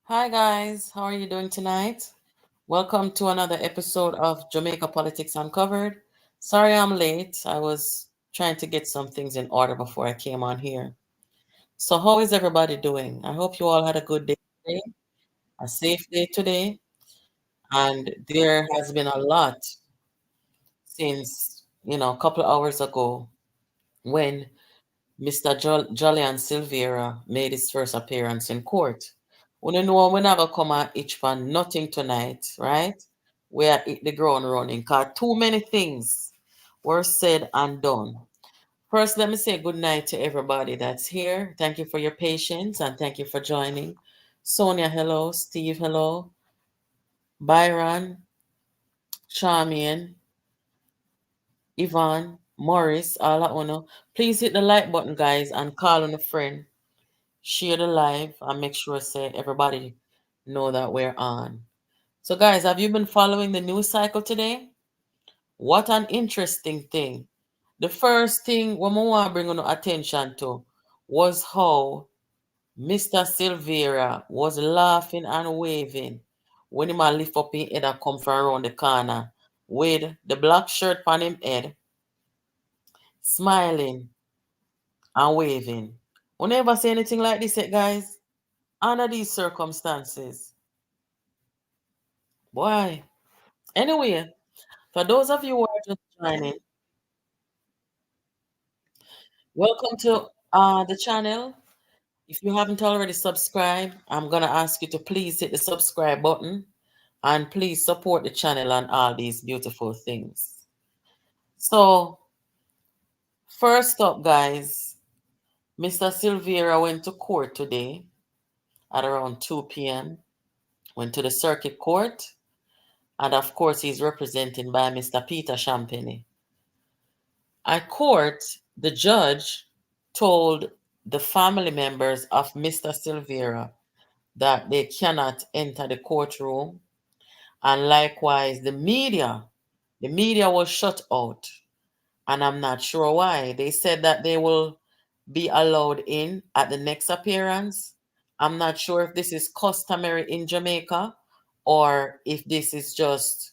Hi, guys. How are you doing tonight? Welcome to another episode of Jamaica Politics Uncovered. Sorry I'm late. I was trying to get some things in order before I came on here. So, how is everybody doing? I hope you all had a good day today, a safe day today. And there has been a lot since, a couple of hours ago when Mr. Jollian Silvera made his first appearance in court. We don't know we're not gonna come at each for nothing tonight, right? We are hit the ground running because too many things were said and done. First, let me say good night to everybody that's here. Thank you for your patience and thank you for joining. Sonia, hello. Steve, hello. Byron, Charmian, Yvonne, Morris, all I wanna. Please hit the like button, guys, and call on a friend. Share the live and make sure say everybody know that we're on. So guys, have you been following the news cycle today? What an interesting thing. The first thing we want to bring on attention to was how Mr. Silvera was laughing and waving when him a lift up his head and come from around the corner with the black shirt on him head, smiling and waving. We never say anything like this yet, guys. Under these circumstances. Why? Anyway, for those of you who are just joining, welcome to the channel. If you haven't already subscribed, I'm gonna ask you to please hit the subscribe button and please support the channel and all these beautiful things. So, first up, guys, Mr. Silvera went to court today at around 2 p.m. Went to the circuit court, and of course, he's represented by Mr. Peter Champagne. At court, the judge told the family members of Mr. Silvera that they cannot enter the courtroom, and likewise the media was shut out, and I'm not sure why. They said that they will be allowed in at the next appearance. I'm not sure if this is customary in Jamaica or if this is just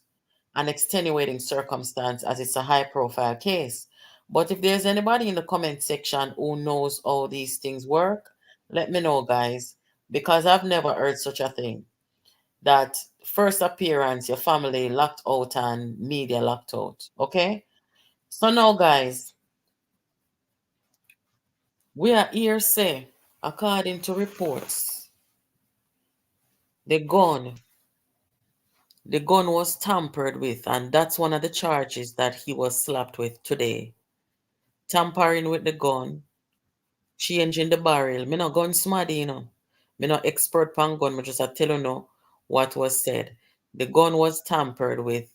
an extenuating circumstance as it's a high profile case. But if there's anybody in the comment section who knows how these things work, let me know, guys, because I've never heard such a thing. That first appearance, your family locked out and media locked out. Okay? So now, guys, we are here say, according to reports, the gun, the gun was tampered with, and that's one of the charges that he was slapped with today. Tampering with the gun, changing the barrel. Me no gun smarty, Me no expert pan gun. Me just a tell you know what was said. The gun was tampered with,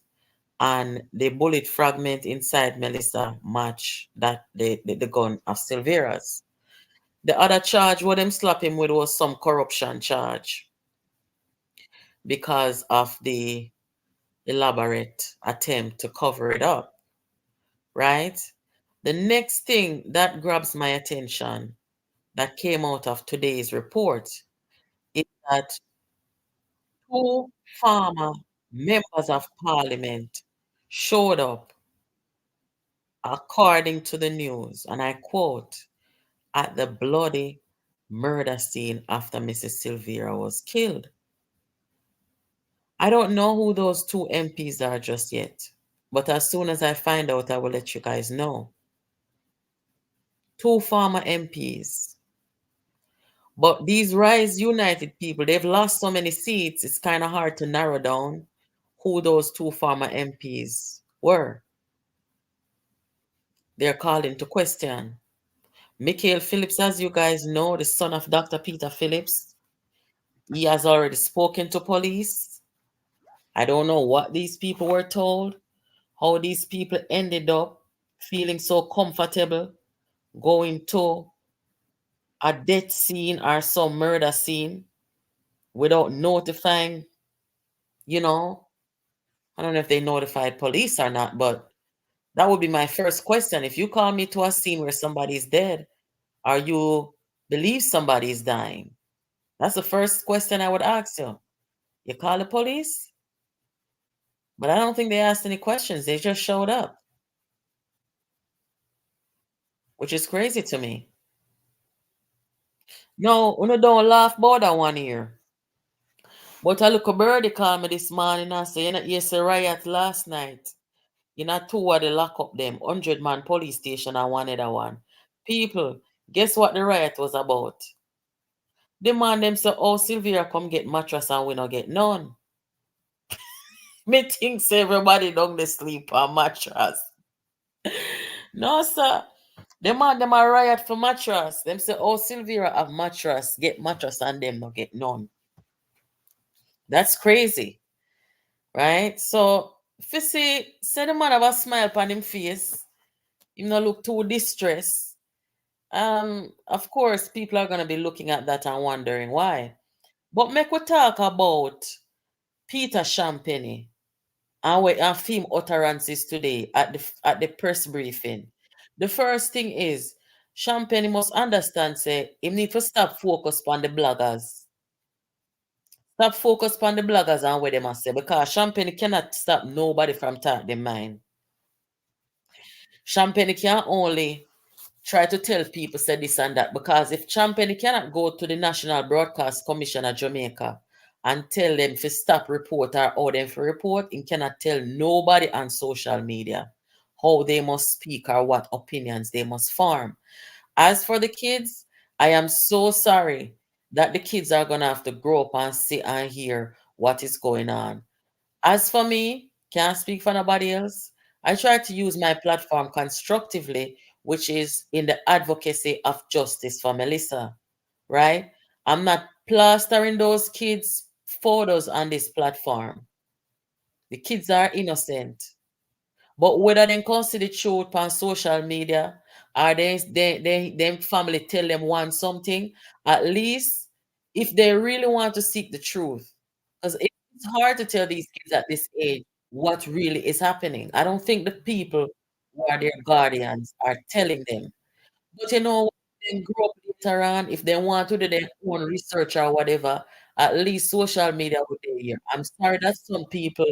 and the bullet fragment inside Melissa match that the gun of Silvera's. The other charge what them slap him with was some corruption charge because of the elaborate attempt to cover it up, right? The next thing that grabs my attention that came out of today's report is that two former members of parliament showed up, according to the news, and I quote, at the bloody murder scene after Mrs. Silvera was killed. I don't know who those two MPs are just yet, but as soon as I find out, I will let you guys know. Two former MPs. But these Rise United people, they've lost so many seats, it's kind of hard to narrow down who those two former MPs were. They're called into question. Michael Phillips, as you guys know, the son of Dr. Peter Phillips, he has already spoken to police. I don't know what these people were told, how these people ended up feeling so comfortable going to a death scene or some murder scene without notifying, you know, I don't know if they notified police or not, but that would be my first question. If you call me to a scene where somebody's dead, or you believe somebody is dying, That's the first question I would ask you. You call the police? But I don't think they asked any questions. They just showed up, which is crazy to me. No, we don't laugh about that one here. But a little birdie called me this morning and say, you know, yes, a riot last night. You know, two of the lock up them, 100-man police station and one other one. People, guess what the riot was about? The man them say, oh, Sylvia come get mattress and we not get none. Me thinks everybody don't they sleep on mattress. No, sir. The man them a riot for mattress. Them say, oh, Sylvia have mattress, get mattress and them not get none. That's crazy, right? So, if you say the man have a smile upon him face, him not look too distressed. Of course, people are gonna be looking at that and wondering why. But make we talk about Peter Champagne and film utterances today at the press briefing. The first thing is Champagne must understand say he need to stop focus on the bloggers. Stop focus on the bloggers and what they must say because Champagne cannot stop nobody from talking their mind. Champagne can only try to tell people say this and that because if Champagne cannot go to the National Broadcast Commission of Jamaica and tell them to stop report or how them for report, he cannot tell nobody on social media how they must speak or what opinions they must form. As for the kids, I am so sorry that the kids are gonna have to grow up and see and hear what is going on. As for me, can't speak for nobody else. I try to use my platform constructively, which is in the advocacy of justice for Melissa, right? I'm not plastering those kids' photos on this platform. The kids are innocent. But whether they consider the truth on social media or them family tell them one something, at least if they really want to seek the truth, because it's hard to tell these kids at this age what really is happening. I don't think the people who are their guardians are telling them. But you know, when they grow up later on, if they want to do their own research or whatever, at least social media would be here. I'm sorry that some people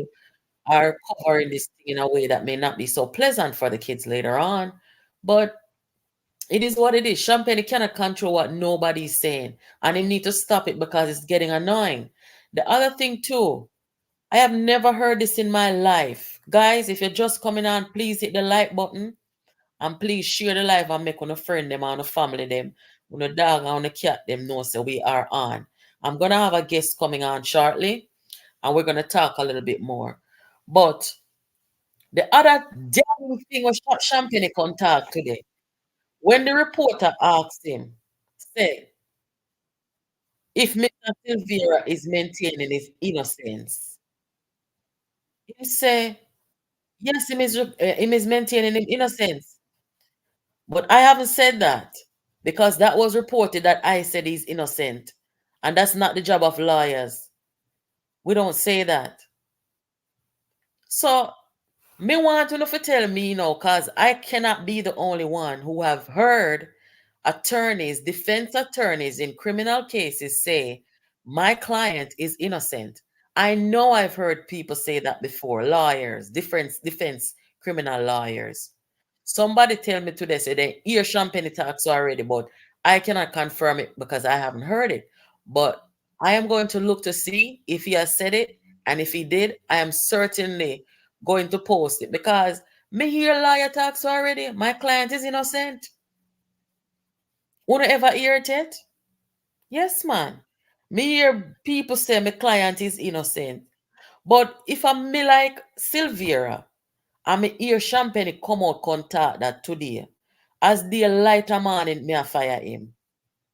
are covering this thing in a way that may not be so pleasant for the kids later on. But it is what it is. Champagne cannot control what nobody's saying. And they need to stop it because it's getting annoying. The other thing too, I have never heard this in my life. Guys, if you're just coming on, please hit the like button and please share the live and make on a friend them and a family them. On a dog and a cat them know so we are on. I'm gonna have a guest coming on shortly and we're gonna talk a little bit more. But the other damn thing was Champagne contact today. When the reporter asked him, say, if Mr. Silvera is maintaining his innocence, he say, yes, him is maintaining his innocence. But I haven't said that because that was reported that I said he's innocent. And that's not the job of lawyers. We don't say that. So me want you to tell me, because I cannot be the only one who have heard attorneys, defense attorneys in criminal cases say, my client is innocent. I know I've heard people say that before, lawyers, defense criminal lawyers. Somebody tell me today, say they hear Champagne talks already, but I cannot confirm it because I haven't heard it. But I am going to look to see if he has said it. And if he did, I am certainly going to post it because me hear lawyer talks already. My client is innocent. Wanna ever hear it yet? Yes, man. Me hear people say my client is innocent. But if I'm me like Silvera, and me hear Champagne come out contact that today, as the lighter man in me I fire him.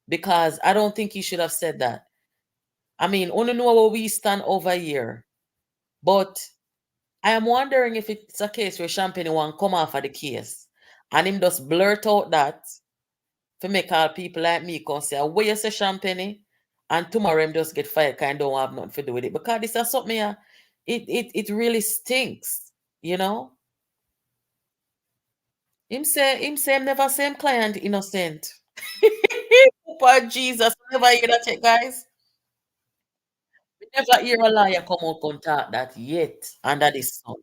Because I don't think he should have said that. I mean, only know where we stand over here. But I am wondering if it's a case where Champagne want come off of the case. And him just blurt out that to make all people like me come say, where you say Champagne? And tomorrow him just get fired, kind of don't have nothing to do with it. Because this is something it really stinks, you know? Him say him never same client innocent. Poor Jesus, never hear that yet, guys. never hear a lawyer come out and talk that yet under the sun.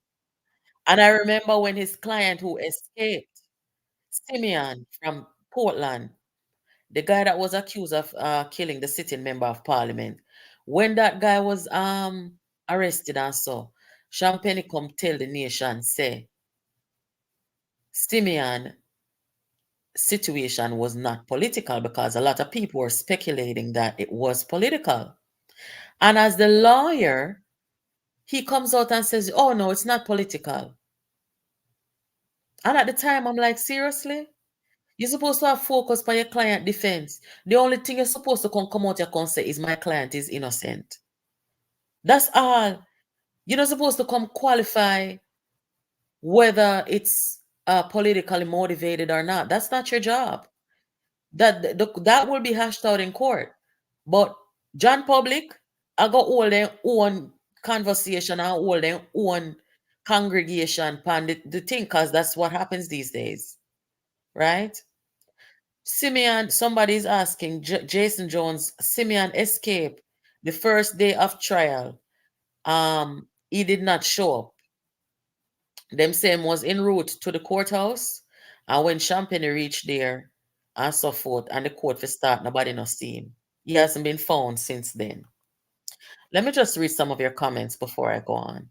And I remember when his client who escaped, Simeon from Portland, the guy that was accused of killing the sitting member of parliament, when that guy was arrested and so, Champagne come tell the nation, say, Simeon situation was not political because a lot of people were speculating that it was political. And as the lawyer, he comes out and says, oh no, it's not political. And at the time, I'm like, seriously? You're supposed to have focus on your client defense. The only thing you're supposed to come out your say is my client is innocent. That's all. You're not supposed to come qualify whether it's politically motivated or not. That's not your job. That will be hashed out in court. But John Public, I got all their own conversation and all their own congregation pan the thing, because that's what happens these days. Right? Simeon, somebody's asking, Jason Jones, Simeon escaped the first day of trial. He did not show up. Them same was en route to the courthouse. And when Champagne reached there and so forth, and the court for start, nobody no see him. He hasn't been found since then. Let me just read some of your comments before I go on.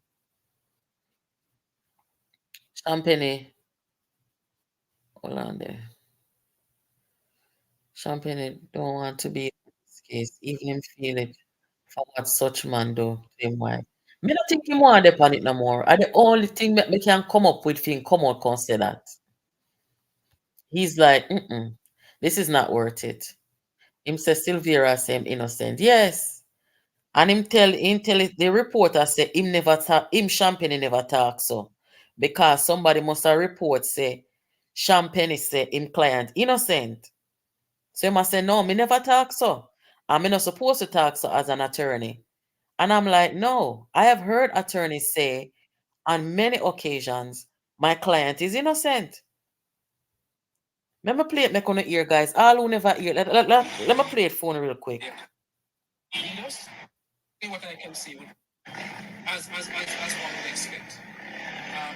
Champagne, hold on there. Champagne don't want to be in this case, even him feel it for what such man do to him wife. Me not think him want dep on it no more. And the only thing me can come up with him come out and say that. He's like, this is not worth it. Him say Silvera say him innocent. Yes. And the reporter say him never talk, him Champagne never talk so. Because somebody must have report say Champagne say him client innocent. So he must say, no, me never talk so. I'm not supposed to talk so as an attorney. And I'm like, no, I have heard attorneys say on many occasions, my client is innocent. Let me play it, make on the ear, guys. All who never hear, let me play it phone real quick. What I can see as one would expect.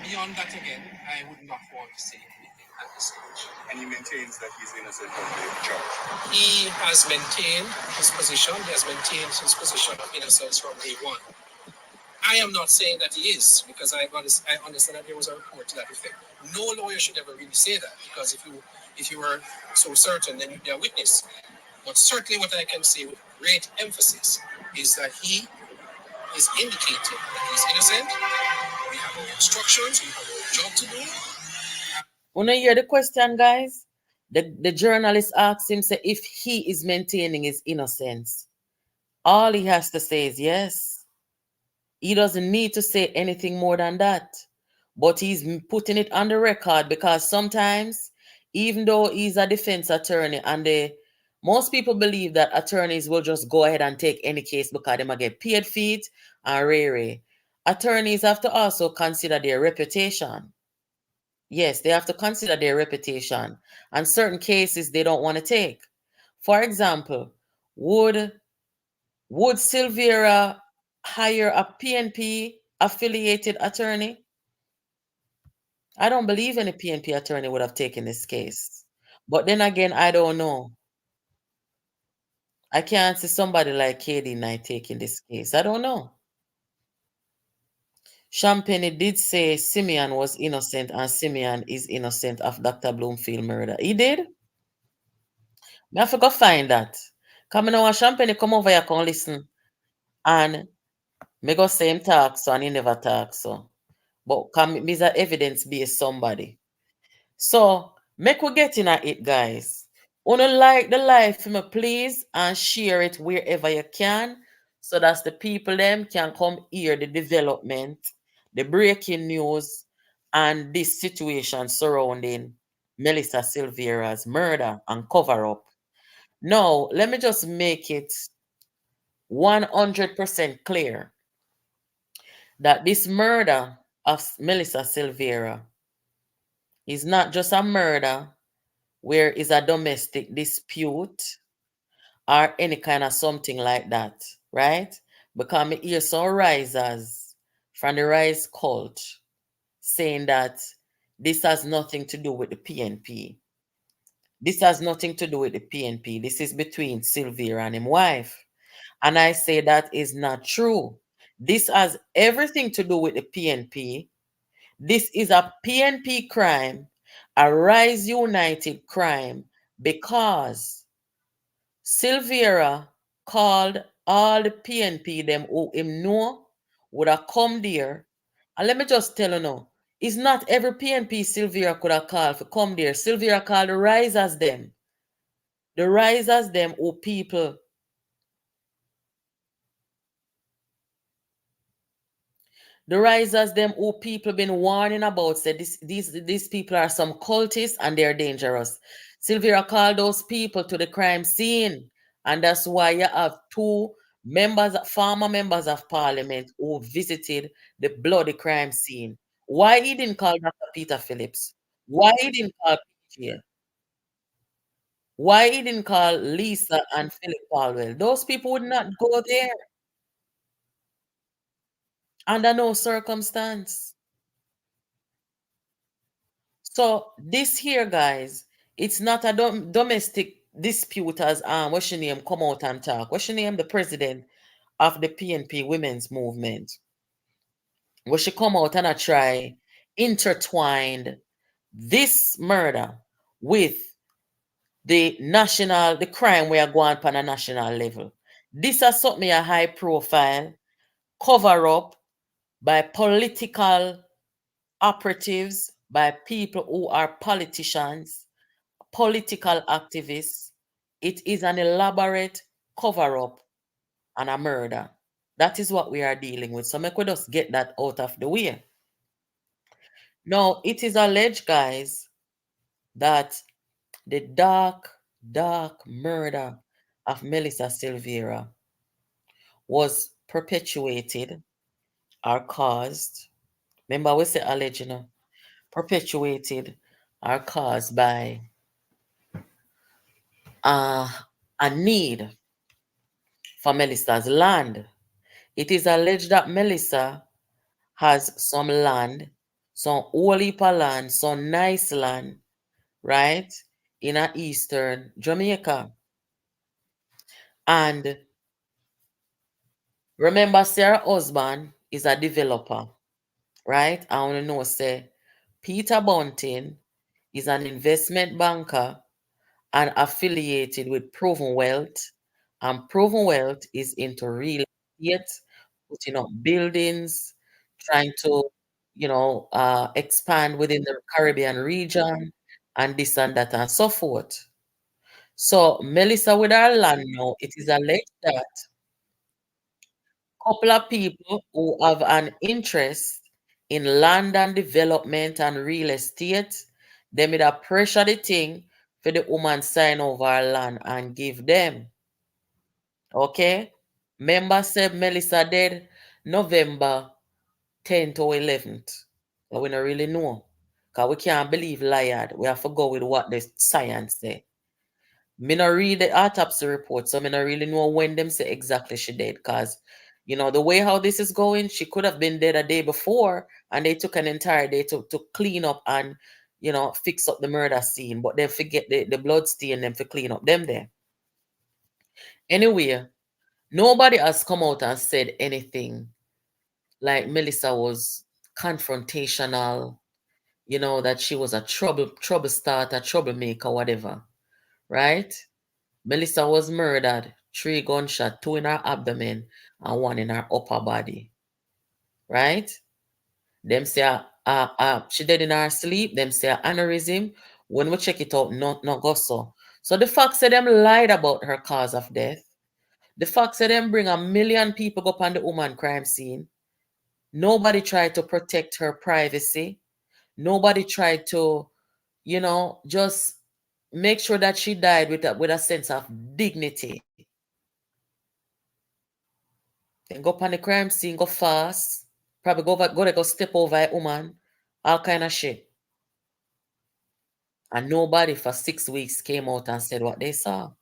Beyond that, again, I would not want to say anything at this stage. And he maintains that he's innocent of the charge. He has maintained his position. He has maintained his position of innocence from day one. I am not saying that he is, because I understand that there was a report to that effect. No lawyer should ever really say that, because if you were so certain, then you'd be a witness. But certainly what I can say with great emphasis is that he is indicating that he's innocent. We have our instructions, we have our job to do. Wanna hear the question, guys? The journalist asks him, say, if he is maintaining his innocence. All he has to say is yes. He doesn't need to say anything more than that. But he's putting it on the record because sometimes, even though he's a defense attorney, and most people believe that attorneys will just go ahead and take any case because they might get paid feet and rare. Attorneys have to also consider their reputation. Yes, they have to consider their reputation. And certain cases they don't want to take. For example, would Silvera hire a PNP affiliated attorney? I don't believe any PNP attorney would have taken this case. But then again, I don't know. I can't see somebody like Katie Knight taking this case. I don't know. Champagne did say Simeon was innocent and Simeon is innocent of Dr. Bloomfield murder. He did? Me have to go find that. Come now, Champagne come over here, come listen. And me go say him talk so and he never talk so. But come me's a evidence based somebody. So make we get in at it, guys. Wanna like the live for me, please, and share it wherever you can. So that the people them can come hear the development, the breaking news, and this situation surrounding Melissa Silvera's murder and cover up. Now, let me just make it 100% clear that this murder of Melissa Silvera is not just a murder where is a domestic dispute or any kind of something like that, right? because me hear some risers from the Rise cult saying that this has nothing to do with the PNP. This has nothing to do with the PNP. This is between Silvera and his wife. And I say that is not true. This has everything to do with the PNP. This is a PNP crime, a Rise United crime, because Silvera called all the PNP them who him know would have come there. And let me just tell you now, it's not every PNP Silvera could have called for come there. Silvera called the risers them. The risers them who people. The risers them who people been warning about said these people are some cultists and they're dangerous. Silvera called those people to the crime scene. And that's why you have two former members of parliament who visited the bloody crime scene. Why he didn't call Dr. Peter Phillips? Why he didn't call PJ? Why he didn't call Lisa and Philip Palwell? Those people would not go there under no circumstance. So this here, guys, it's not a domestic dispute as what's your name come out and talk. What's your name? The president of the PNP women's movement. Where she come out and I try intertwined this murder with the crime we are going on a national level. This is something a high profile cover up by political operatives, by people who are politicians, political activists. It is an elaborate cover up and a murder. That is what we are dealing with. So make we just get that out of the way. Now, it is alleged, guys, that the dark murder of Melissa Silvera was perpetuated or caused. Remember, we say alleged, perpetuated or caused by uh, a need for Melissa's land. It is alleged that Melissa has some land, some whole heap of land, some nice land, right, in a eastern Jamaica. And remember, Sarah husband is a developer, right? I want to know, say, Peter Bunting is an investment banker and affiliated with Proven Wealth. And Proven Wealth is into real estate, putting up buildings, trying to, expand within the Caribbean region, and this and that and so forth. So Melissa with her land now, it is alleged that couple of people who have an interest in land and development and real estate, they made a pressure the thing for the woman sign over her land and give them. Okay? Member said Melissa dead November 10th or 11th. But we don't really know. Because we can't believe liar. We have to go with what the science say. Me not read the autopsy report, so me not really know when them say exactly she dead. Cause the way how this is going, she could have been dead a day before, and they took an entire day to clean up and fix up the murder scene. But they forget the blood stain them to clean up them there. Anyway, nobody has come out and said anything like Melissa was confrontational, that she was a trouble starter, troublemaker, whatever. Right? Melissa was murdered, 3 gunshot, 2 in her abdomen and 1 in her upper body. Right? Them say she dead in her sleep. Them say aneurysm. When we check it out, no go so. So the fact that them lied about her cause of death, the fact that them bring 1 million people up on the woman crime scene, nobody tried to protect her privacy. Nobody tried to, just make sure that she died with a sense of dignity. Then go up on the crime scene, go fast, probably go step over a woman, all kind of shit. And nobody for 6 weeks came out and said what they saw.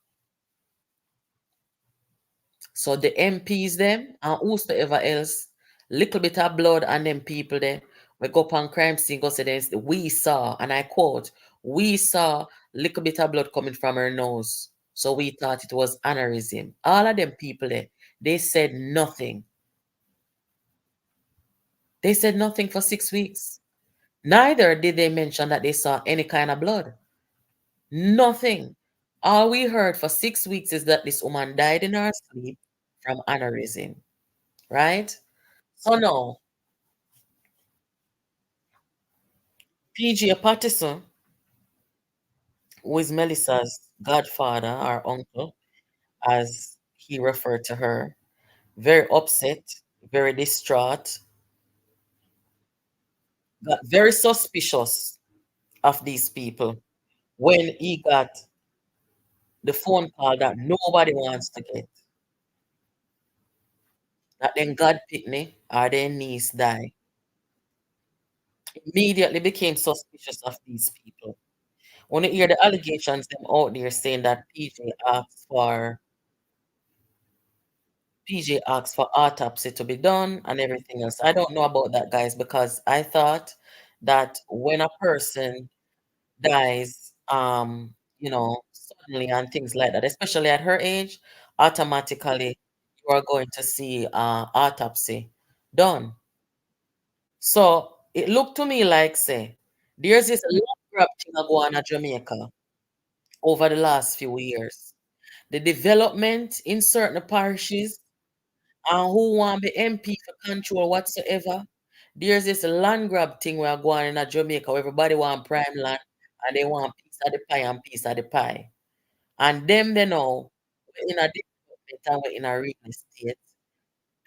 So the MPs them and whosoever else, little bit of blood and them people there, we go up on crime scene, go say this, we saw, and I quote, we saw little bit of blood coming from her nose. So we thought it was aneurysm. All of them people there, they said nothing. They said nothing for 6 weeks. Neither did they mention that they saw any kind of blood. Nothing. All we heard for 6 weeks is that this woman died in her sleep from aneurysm, right? So now, PJ Patterson, who is Melissa's godfather or uncle, as he referred to her, very upset, very distraught, got very suspicious of these people when he got the phone call that nobody wants to get, that then God Pitney or their niece die. Immediately became suspicious of these people. When you hear the allegations them out there saying that PJ asked for autopsy to be done and everything else. I don't know about that, guys, because I thought that when a person dies, suddenly and things like that, especially at her age, automatically you are going to see autopsy done. So it looked to me like, say, there's this love grab thing going on Jamaica over the last few years. The development in certain parishes and who want the MP for control whatsoever. There's this land grab thing we're going in Jamaica where everybody want prime land and they want piece of the pie and piece of the pie. And them they know we're in a development and we're in a real estate.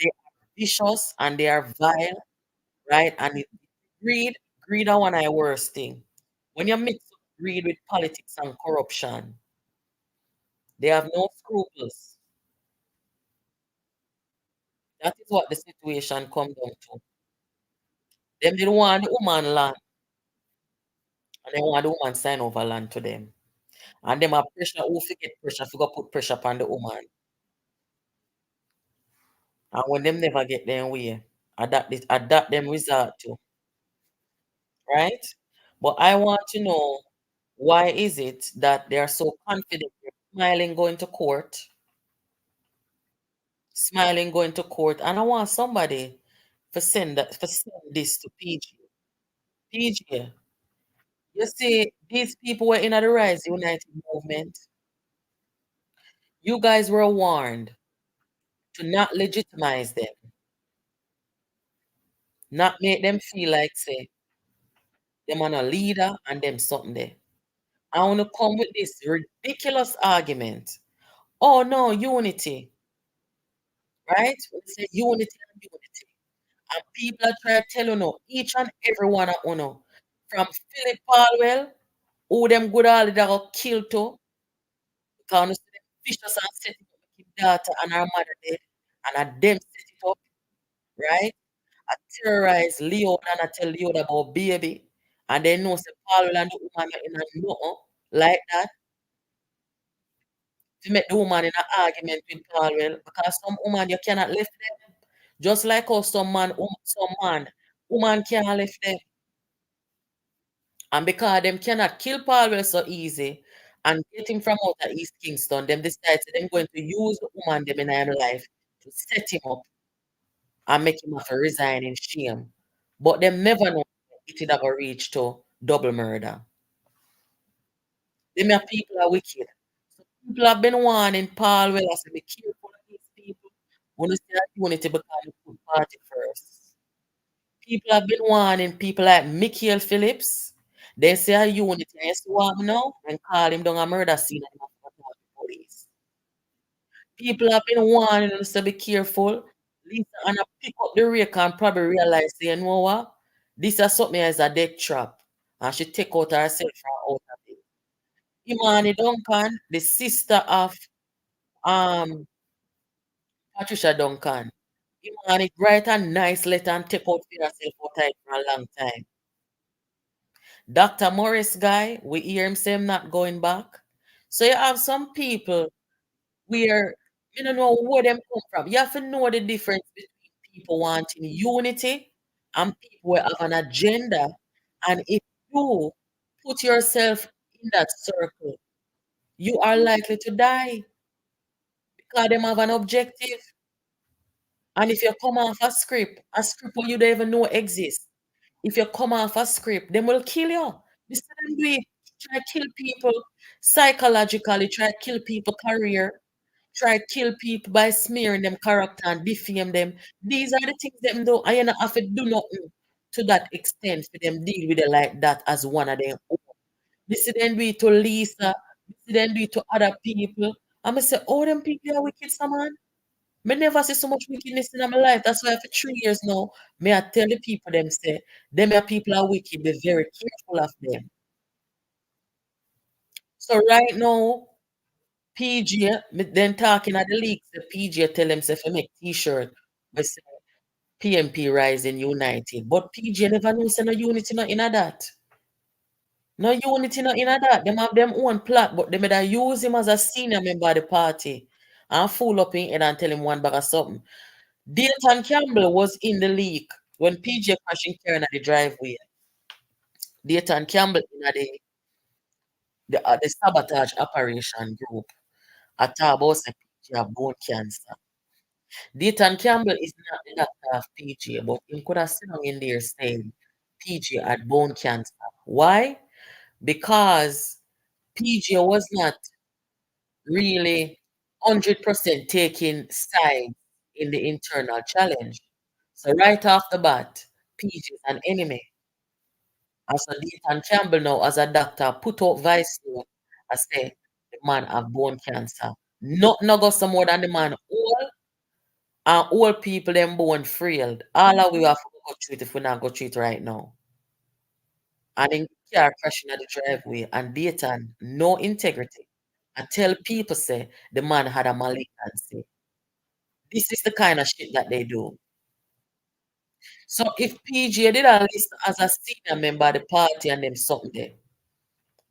They are vicious and they are vile, right? And greed are one of the worst thing. When you mix up greed with politics and corruption, they have no scruples. That is what the situation come down to. Them didn't want the woman land, and they want the woman sign over land to them. And them have pressure, who forget pressure, forgot put pressure upon the woman. And when them never get their way, at that them resort to, right? But I want to know, why is it that they are so confident, they're smiling going to court, smiling going to court, and I want somebody for send this to PG. PG, you see, these people were in the Rise United movement. You guys were warned to not legitimize them, not make them feel like say them on a leader and them something there. I want to come with this ridiculous argument. Oh no, unity, right? We say unity and unity. And people are trying to tell you no, each and every one of you know, from Philip Palwell, who them good all that got killed to, because you see them vicious and set it up with his daughter and her mother dead, and a them set it up, right? I terrorize Leo and I tell Leo about baby. And they know say Paul and the woman are in a no like that to make the woman in an argument with Paul well. Because some woman you cannot lift them. Just like how some man, woman can't lift them. And because them cannot kill Paul well so easy and get him from out of East Kingston, them decide to them going to use the woman them in their life to set him up and make him have to resign in shame. But them never know it would have reached to double murder. Them here people are wicked. So people have been warning Paul well, I say, be careful of these people. When you see that unity become a good party first. People have been warning people like Michael Phillips. They say a unity. And you see what now? And call him down a murder scene and have to call the police. People have been warning us to be careful. Lisa and I pick up the rake and probably realize, say, you know what? This is something as a death trap. And she take out herself from out of it. Imani Duncan, the sister of um Patricia Duncan. Imani write a nice letter and take out for herself out of it for a long time. Dr. Morris guy, we hear him say him not going back. So you have some people where You don't know where them come from. You have to know the difference between people wanting unity and people who have an agenda. And if you put yourself in that circle, you are likely to die because them have an objective. And if you come off a script where you don't even know exists, if you come off a script, them will kill you. This is them do it. Try kill people psychologically, try kill people career, try kill people by smearing them character and defame them. These are the things them do. And you not have to do nothing to that extent for them deal with it like that as one of them. This is then do it to Lisa. This is then do it to other people. I'm going to say, oh, them people are wicked, someone. Me never see so much wickedness in my life. That's why for 3 years now, may I tell the people them say, them your people are wicked, be very careful of them. So right now, PG, then talking at the leaks, the PG tell them say for make t-shirt, we say PMP Rising United. But PG never know say no unity not in that. No unity not in that. Them have them own plot, but they may use him as a senior member of the party and fool up in head and tell him one bag of something. Dayton Campbell was in the league when PJ crashing Karen at the driveway. Dayton Campbell in the sabotage operation group at about PJ have bone cancer. Dayton Campbell is not the doctor of PJ, but he could have sitting in there saying PJ had bone cancer. Why? Because PJ was not really 100% taking sides in the internal challenge. So right off the bat, PJ is an enemy. As a Nathan Campbell now, as a doctor, put out vice note. I say the man have bone cancer. Not no go some more than the man old and old people them bone frail. All of we have to go through it if we not go through it right now. And in car crashing at the driveway and Dayton, no integrity. I tell people say the man had a malignancy. This is the kind of shit that they do. So if PJ did a list as a senior member of the party and them something there,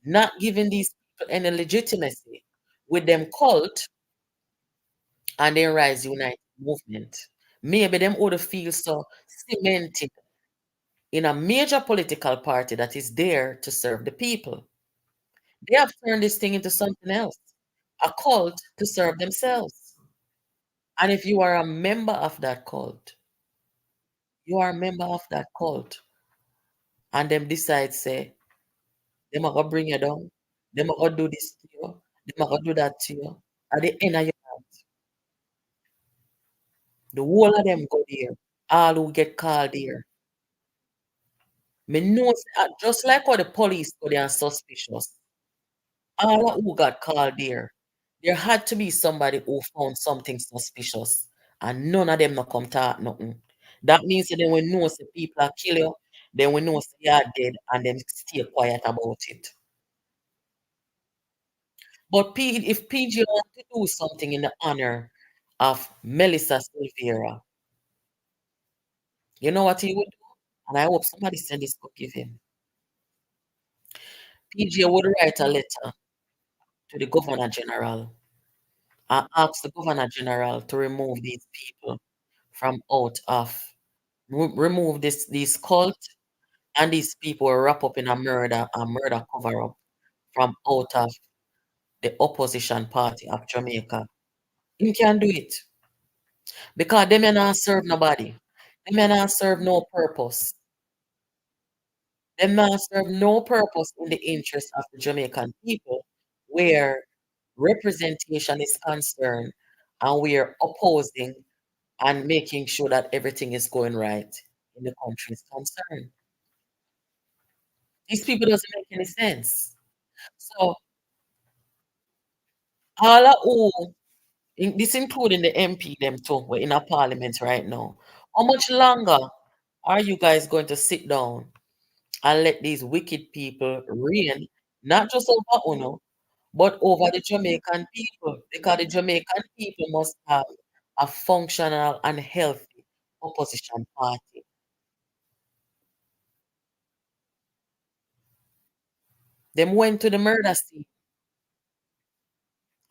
not giving these people any legitimacy with them cult and then Rise Unite movement. Maybe them would feel so cemented in a major political party that is there to serve the people. They have turned this thing into something else, a cult to serve themselves. And if you are a member of that cult, you are a member of that cult, and them decide say, them are gonna bring you down, them are gonna do this to you, them are gonna do that to you. At the end of your the whole of them go there. All who get called there. Me know just like how the police go there and suspicious. All of who got called there had to be somebody who found something suspicious. And none of them not come talk nothing. That means that then we know say people are kill you, then we know say you are dead and them stay quiet about it. But if PG want to do something in the honor of Melissa Silvera, you know what he would do? And I hope somebody send this book give him. PJ would write a letter to the Governor General and ask the Governor General to remove these people from out of remove these cult and these people were wrapped up in a murder cover up from out of the opposition party of Jamaica. He can do it because they may not serve nobody. They may not serve no purpose. They may not serve no purpose in the interest of the Jamaican people where representation is concerned and we are opposing and making sure that everything is going right in the country is concerned. These people doesn't make any sense. So all of who, this including the MP them too, we're in a parliament right now. How much longer are you guys going to sit down and let these wicked people reign, not just over UNO, but over the Jamaican people? Because the Jamaican people must have a functional and healthy opposition party. Them went to the murder scene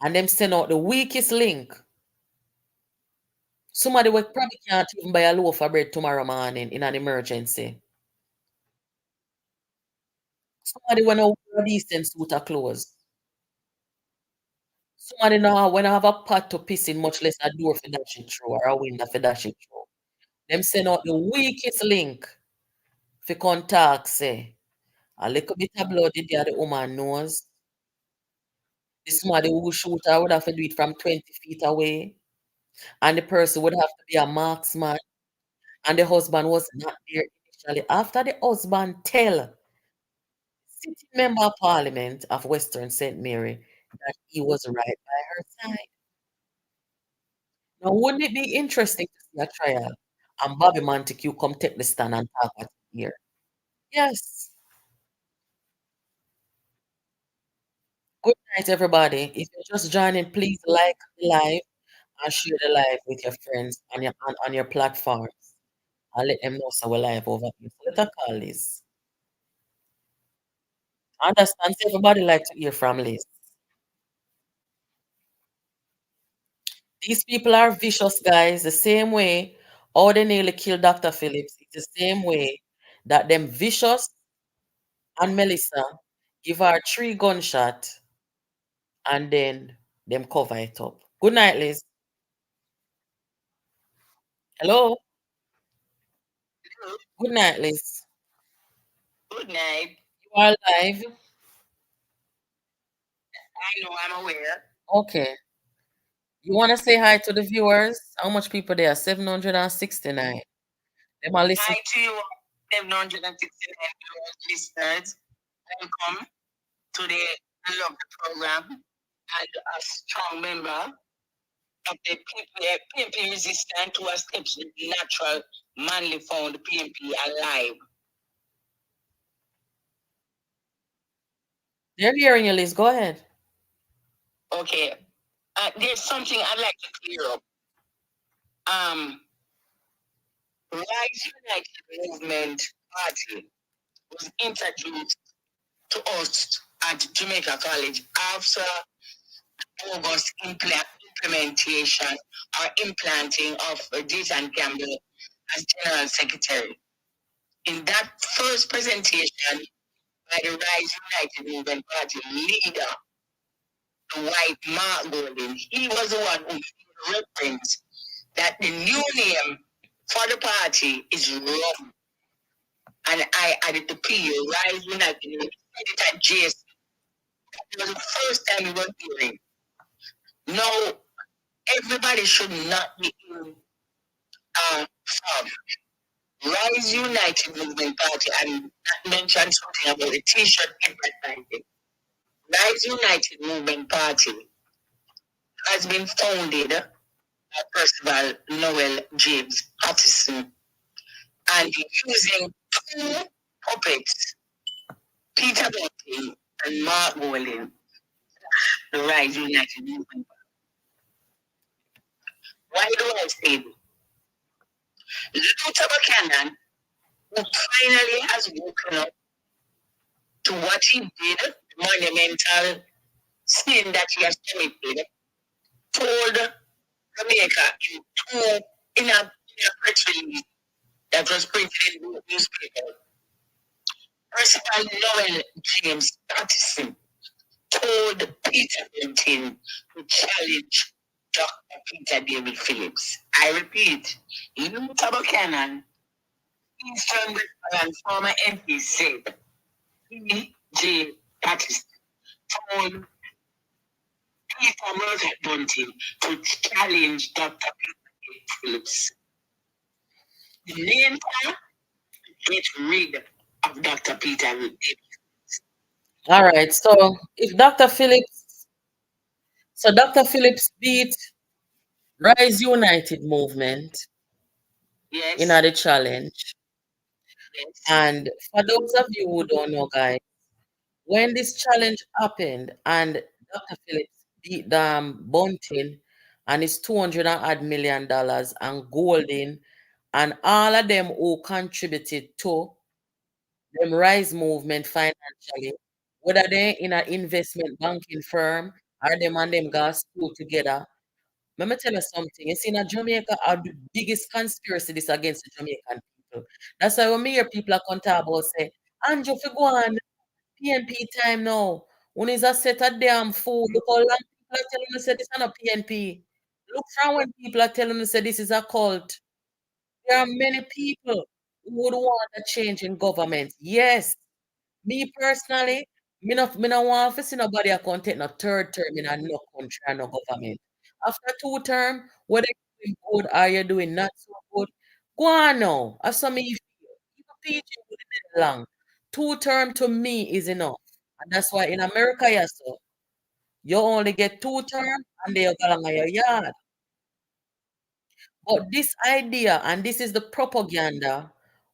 and them send out the weakest link. Somebody will probably can't even buy a loaf of bread tomorrow morning in an emergency. Somebody when I wear a decent suit of clothes. Somebody now when I have a pot to piss in, much less a door for dash it through or a window for dash it through. Them send out the weakest link for contact say. A little bit of blood in the woman knows. The somebody who shoot her would have to do it from 20 feet away. And the person would have to be a marksman. And the husband was not there initially. After the husband tell sitting member of parliament of Western St. Mary that he was right by her side. Now, wouldn't it be interesting to see a trial and Bobby Montague come take the stand and talk at here? Yes. Good night, everybody. If you're just joining, please like the live and share the live with your friends on your platforms. And let them know so we're live over here. So let us call Liz. I understand so everybody like to hear from Liz. These people are vicious guys, the same way how they nearly killed Dr. Phillips. It's the same way that them vicious and Melissa give her 3 gunshot and then them cover it up. Good night, Liz. Hello. Good night, Liz. Good night. You are live. I know I'm aware. Okay. You want to say hi to the viewers? How much people there? 769. Them are listen. Hi to you, 769 listeners. Welcome to the I Love the program and a strong member of the PMP resistant to a steps with natural manly found PMP alive. They're hearing you, Liz. Go ahead. Okay. There's something I'd like to clear up. Rise United Movement Party was introduced to us at Jamaica College after August implementation or implanting of Jason Campbell as General Secretary. In that first presentation by the Rise United Movement Party leader, the white Mark Golden, he was the one who referenced that the new name for the party is RUM. And I added the P, Rise United Movement, said it at JS. It was the first time we were hearing. Now, everybody should not be in from Rise United Movement Party and mention something about the T-shirt advertising. Rise United Movement Party has been founded by Percival Noel James Patterson and using 2 puppets, Peter Bunting and Mark Golden, the Rise United Movement Party. Why do I say this? Luther Buchanan, who finally has woken up to what he did, the monumental sin that he has committed, told Jamaica in a press release that was printed in the newspaper. Percival Noel James Patterson told Peter Bunting to challenge Dr. Peter David Phillips. I repeat, Luther Buchanan, Eastern and former MP said P.J. Patterson told Peter Bunting to challenge Dr. Peter Phillips. The main plan, get rid of Dr. Peter Phillips. All right. So if Dr. Phillips, so Dr. Phillips beat Rise United movement Yes. in the challenge. Yes. And for those of you who don't know, guys, when this challenge happened and Dr. Phillips beat Bunting and his $200 million and Golden and all of them who contributed to them Rise movement financially, whether they in an investment banking firm or them and them got school together, Let me tell you something. You see, in Jamaica, are the biggest conspiracy this against the Jamaican people. That's why when me hear people are come talk about say, Andrew, if you go on PNP time now, when is a set a damn fool, look how long people are telling you say this is not PNP. Look from when people are telling you say this is a cult. There are many people who would want a change in government. Yes. Me personally, me no want to see nobody a come take no third term in a no country and no government. After two term, whether you're doing good or you're doing not so good, go on now. As some me feel. Even PG would have long. Two term to me is enough. And that's why in America, yes, so you only get two term and they go along your yard. But this idea, and this is the propaganda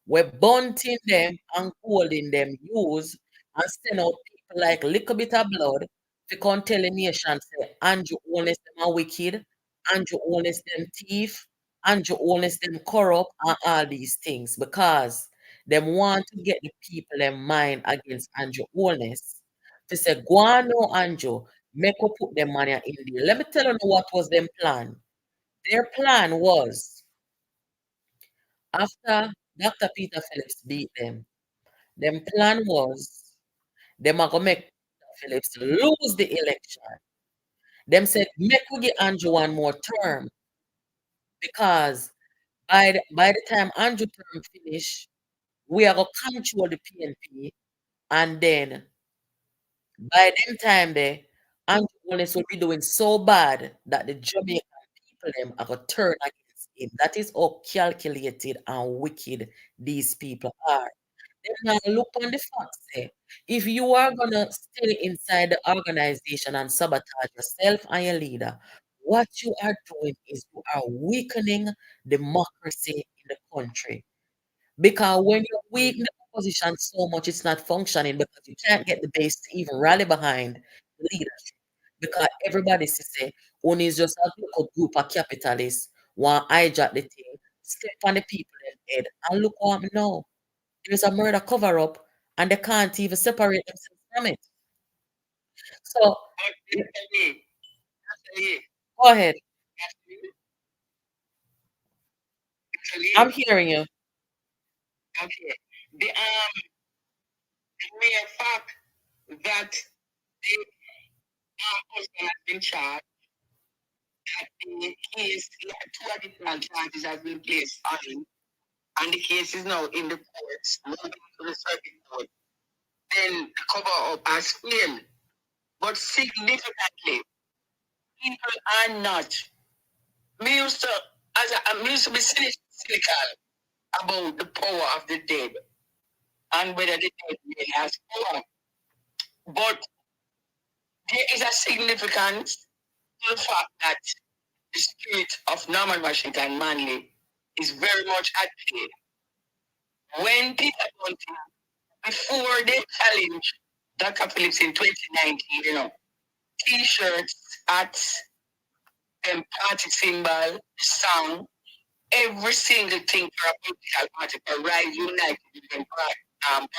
where Bunting them and holding them use and send out people like little bit of blood to come tell the nation say Andrew Holness them are wicked, Andrew Holness them thief, Andrew Holness them corrupt and all these things because them want to get the people in mind against Andrew Holness. To say, go on now, Andrew, make up put them money in there. Let me tell you what was them plan. Their plan was after Dr. Peter Phillips beat them plan was them are gonna make Peter Phillips lose the election. Them said make we give Andrew one more term because by the time Andrew term finish, we are gonna control the PNP and then by them time there, Andrew Holness will be doing so bad that the Jamaican people them are gonna turn against him. That is how calculated and wicked these people are. Then now look on the facts say, if you are gonna stay inside the organization and sabotage yourself and your leader, what you are doing is you are weakening democracy in the country. Because when you weaken the opposition so much, it's not functioning because you can't get the base to even rally behind the leadership. Because everybody say, one is just a local group of capitalists, want hijack the thing, step on the people in head, and look what now. There's a murder cover up, and they can't even separate themselves from it. So, go ahead. I'm hearing you. Okay. The mere fact that the husband has been charged, that the case, two additional charges have been placed on him, and the case is now in the courts, moving to the circuit court. Then the cover up has failed. But significantly, people are not. Me used to, me used to be cynical about the power of the dead and whether the dead really has power. But there is a significance to the fact that the spirit of Norman Washington Manley is very much at play. When Peter Bunting, before they challenged Dr. Phillips in 2019, t-shirts, hats, and party symbol, the song, every single thing for a political party, for Rise United Different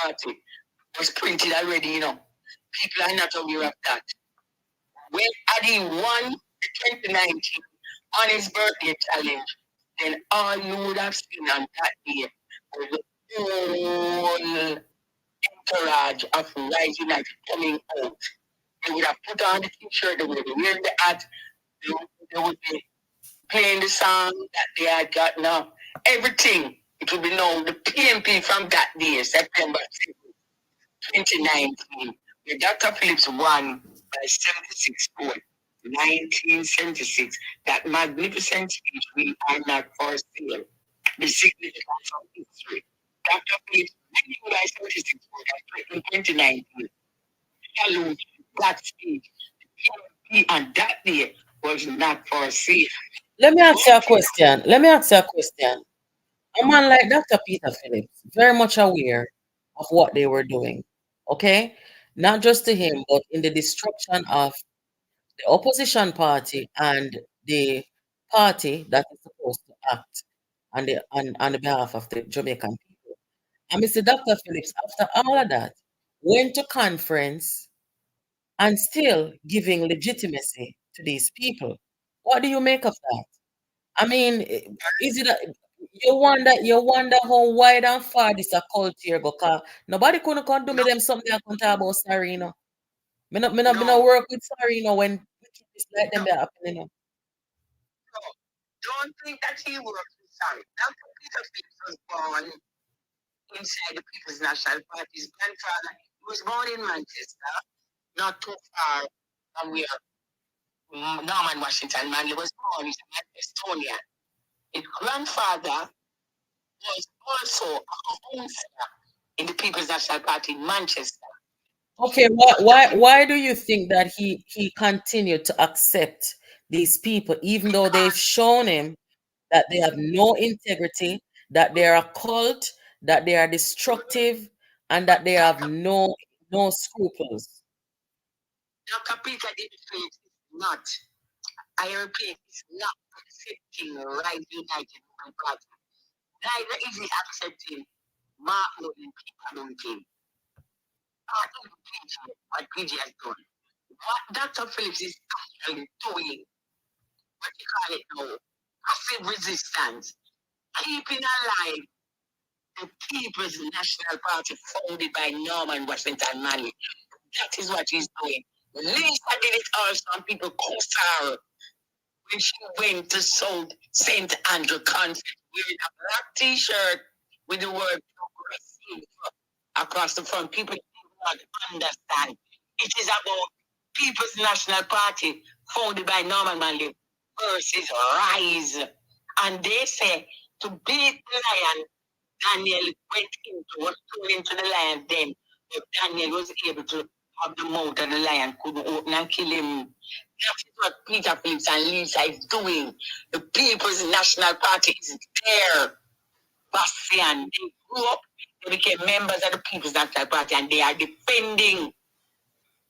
Party, was printed already, People are not aware of that. When Adi won the 2019 on his birthday challenge, then all you would have seen on that day was the whole entourage of Rise United coming out. They would have put on the t-shirt, they would have wearing the hat, they would be playing the song that they had gotten up. Everything. It will be known. The PMP from that day, September 2019, where Dr. Phillips won by 76 votes. 1976, that magnificent speech, we are not for sale. The significance of history. Dr. Phillips winning by 76 votes in 2019. Challenge that speech. The PMP on that day was not for sale. Let me ask you a question. Let me ask you a question. A man like Dr. Peter Phillips, very much aware of what they were doing. Okay? Not just to him, but in the destruction of the opposition party and the party that is supposed to act on the behalf of the Jamaican people. And Mr. Dr. Phillips, after all of that, went to conference and still giving legitimacy to these people. What do you make of that? I mean, is it you wonder how wide and far this a culture go? Cause nobody couldn't come do me No, them something I can talk about sorry, you know. Me no no, work with sorry, you know, when it's like no, them that happen, you know. no. Don't think that he works with Sorry. Dr. Peter Phillips was born inside the People's National Party's grandfather. He was born in Manchester, not too far from where Norman Washington Manley was born. He's a Manchestonian. His grandfather was also a councillor in the People's National Party in Manchester. Okay, why do you think that he continued to accept these people even though they've shown him that they have no integrity, that they are a cult, that they are destructive, and that they have no scruples? Dr. Peter Dinfield is not, I repeat, is not accepting Right United Women Party. Neither is he accepting Martin Luther King. What PG has done. What Dr. Phillips is actually doing, what you call it now, passive resistance, keeping alive the People's National Party founded by Norman Washington Manley. That is what he's doing. Lisa did it also, and people co when she went to St. Andrew Conference wearing a black t-shirt with the word progressive across the front. People do not understand. It is about People's National Party, founded by Norman Manley, versus Rise. And they say to beat the lion, Daniel was thrown into the lion den, but Daniel was able to have the mouth of the lion, couldn't open and kill him. That is what Peter Phillips and Lisa is doing. The People's National Party is there. Bastian, they grew up, they became members of the People's National Party, and they are defending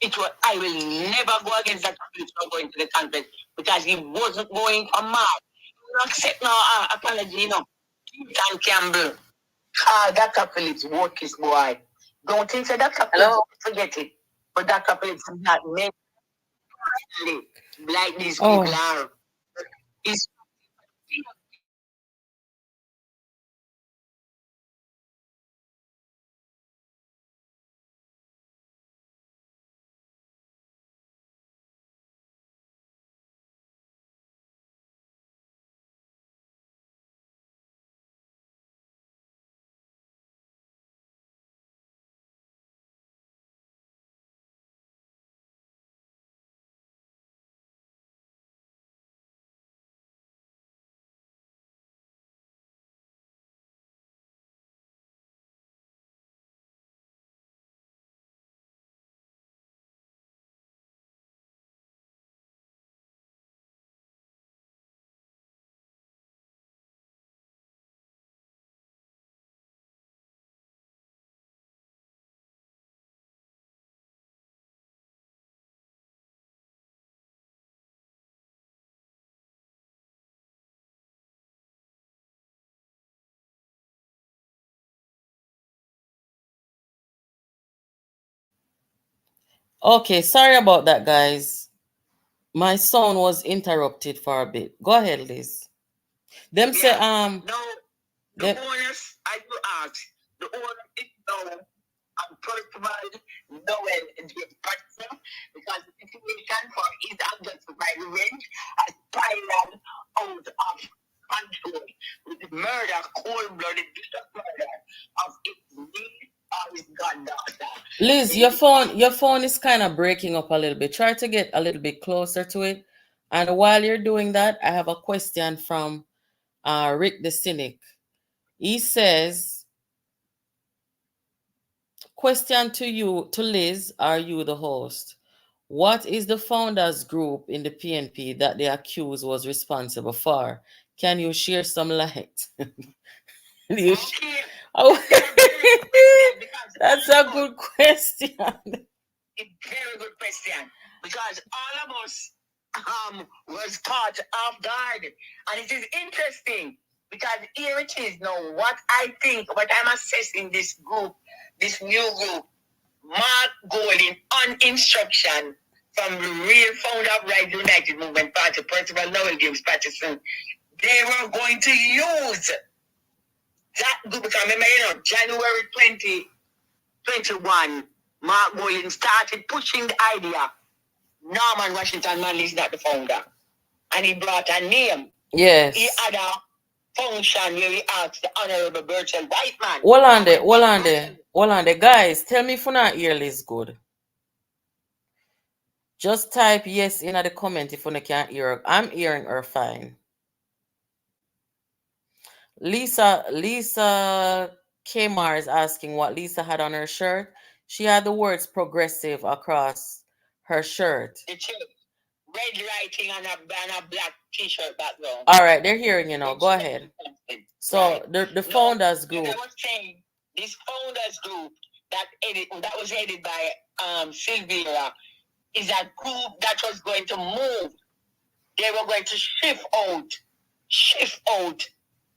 it. Was, I will never go against that Phillips for going to the conference because he wasn't going for Mark. He will accept no apology, you know. Ethan Campbell. Dr. Phillips work his boy. Don't think so Dr. Phillips, forget it. But Dr. Phillips is not made like these people are. He's Okay, sorry about that, guys. My sound was interrupted for a bit. Go ahead, Liz. Them say no the them, owners I will ask. The owner is known and first of all knowing the person because the situation for his unjustified revenge has spiraled out of control with the murder, cold-blooded murder of its niece or his goddaughter. Liz, your phone is kind of breaking up a little bit. Try to get a little bit closer to it. And while you're doing that, I have a question from Rick the Cynic. He says, question to you, to Liz, are you the host? What is the founders group in the PNP that the accused was responsible for? Can you share some light? You sh- Okay, oh, that's that's a good question. a very good question because all of us was caught off guard, and it is interesting because here it is now. What I think, what I'm assessing this group, this new group, Mark Golding on instruction from the real founder of Rise United Movement Party, Percival Noel James Patterson, they were going to use that group because remember, January 2021, Mark Boylan started pushing the idea. Norman Washington Manley is not the founder. And he brought a name. Yes. He had a function where he asked the Honorable Bertrand Whiteman. Hold on there. Guys, tell me if you're not hear this good. Just type yes in the comment if you can't hear her. I'm hearing her fine. Lisa Kmar is asking what Lisa had on her shirt. She had the words progressive across her shirt. Red writing on a black t-shirt background. All right, they're hearing you now. Go ahead. So right. the founders group. I was saying this founders group that was headed by Silvera is a group that was going to move. They were going to shift out.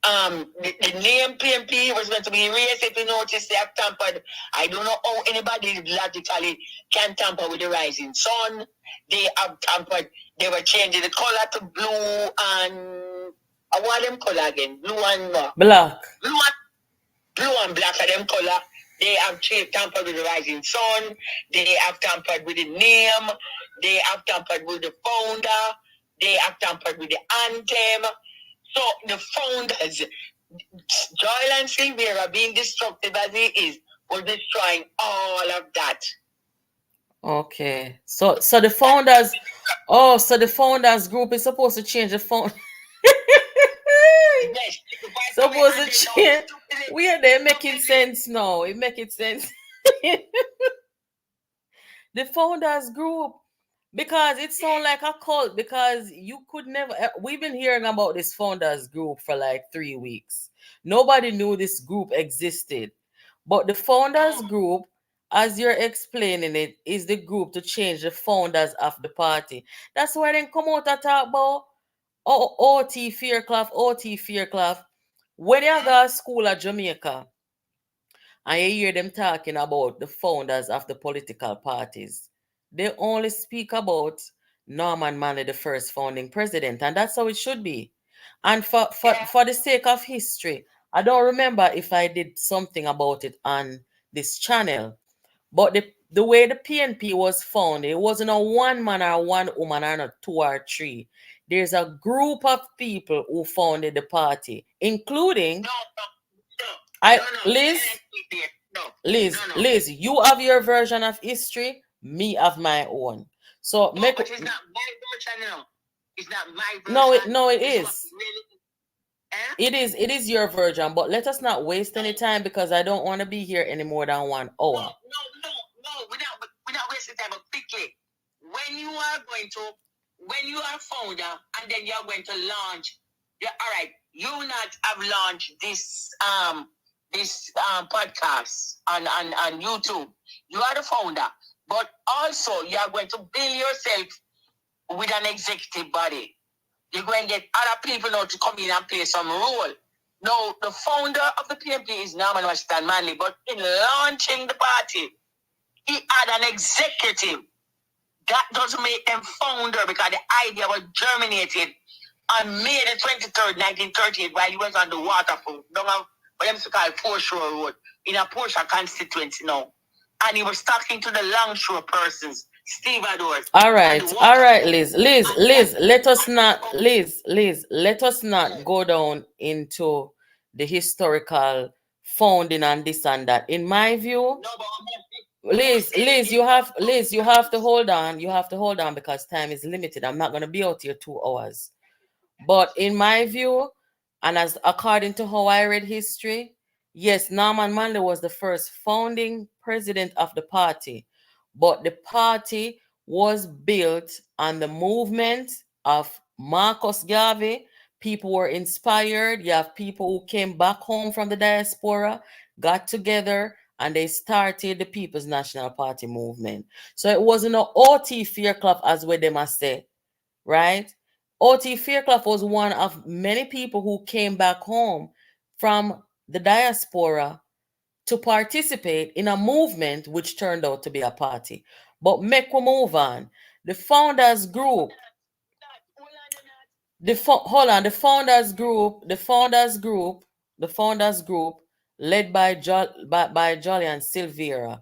The name PMP was going to be erased. If you notice, they have tampered. I don't know how anybody logically can tamper with the rising sun. They have tampered. They were changing the color to blue and I want them color again. Blue and black. Blue and black are them color. They have tampered with the rising sun. They have tampered with the name. They have tampered with the founder. They have tampered with the anthem. So the founders, Joel and Silvera, being destructive as he is, was destroying all of that. Okay. So the founders, so the founders group is supposed to change the phone. Yes, supposed to change. We are there making sense now. It making sense. The founders group. Because it sounds like a cult. Because you could never. We've been hearing about this founders group for like 3 weeks. Nobody knew this group existed. But the founders group, as you're explaining it, is the group to change the founders of the party. That's why they come out and talk about OT Fairclough. When you go to school at Jamaica, and you hear them talking about the founders of the political parties, they only speak about Norman Manley, the first founding president, and that's how it should be. And for the sake of history, I don't remember if I did something about it on this channel, but the way the PNP was founded, it wasn't a one man or one woman or not 2 or 3. There's a group of people who founded the party, including Liz, you have your version of history, me have my own. So but it's not my version now. It's not my version. No, it is. It is your version, but let us not waste any time because I don't want to be here any more than 1 hour. No. We're not wasting time, but quickly. When you are founder and then you're going to launch, all right, you not have launched this podcast on YouTube. You are the founder, but also you are going to build yourself with an executive body. You're going to get other people now to come in and play some role. Now, the founder of the PMP is Norman Washington Manley, but in launching the party, he had an executive. That doesn't make them founder because the idea was germinated on May the 23rd, 1938, while he was on the waterfront. What them call Foreshore Road in a Portia constituency now. And he was talking to the Longshore persons, Steve Adors. All right, Liz, let us not go down into the historical founding and this and that. In my view, Liz, you have to hold on. You have to hold on because time is limited. I'm not going to be out here 2 hours. But in my view, and as according to how I read history, yes, Norman Manley was the first founding president of the party. But the party was built on the movement of Marcus Garvey. People were inspired. You have people who came back home from the diaspora, got together, and they started the People's National Party movement. So it wasn't an OT Fairclough as what they must say, right? OT Fairclough was one of many people who came back home from the diaspora to participate in a movement which turned out to be a party. But make we move on. The founders group, hold on, the founders group led by by Jolly and Silvera.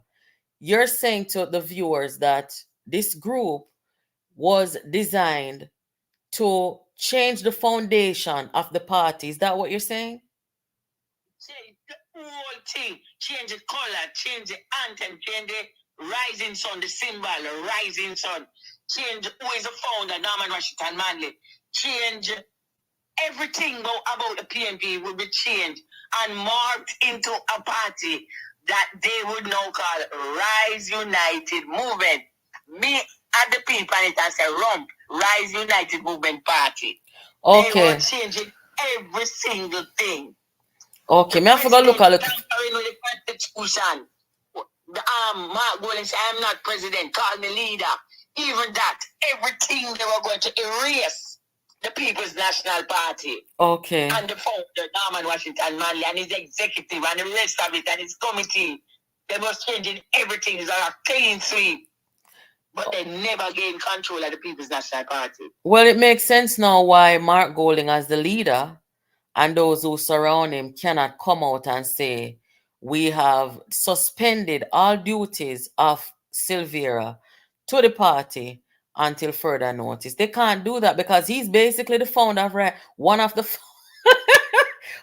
You're saying to the viewers that this group was designed to change the foundation of the party. Is that what you're saying? Change the whole thing. Change the color, change the anthem, change the rising sun, the symbol, the rising sun. Change who is the founder, Norman Washington Manley. Change everything about the PNP will be changed and marked into a party that they would now call Rise United Movement. Me at the people and it as a rump, Rise United Movement Party. Okay. They were changing every single thing. Okay, me I forgot look at the Constitution. Mark Golding said, I'm not president, call me leader. Even that, everything they were going to erase the People's National Party. Okay. And the founder, Norman Washington Manley, and his executive, and the rest of it, and his committee. They was changing everything. It's like a clean sweep. But they never gained control of the People's National Party. Well, it makes sense now why Mark Golding, as the leader, and those who surround him cannot come out and say, we have suspended all duties of Silvera to the party until further notice. They can't do that because he's basically the founder of one of the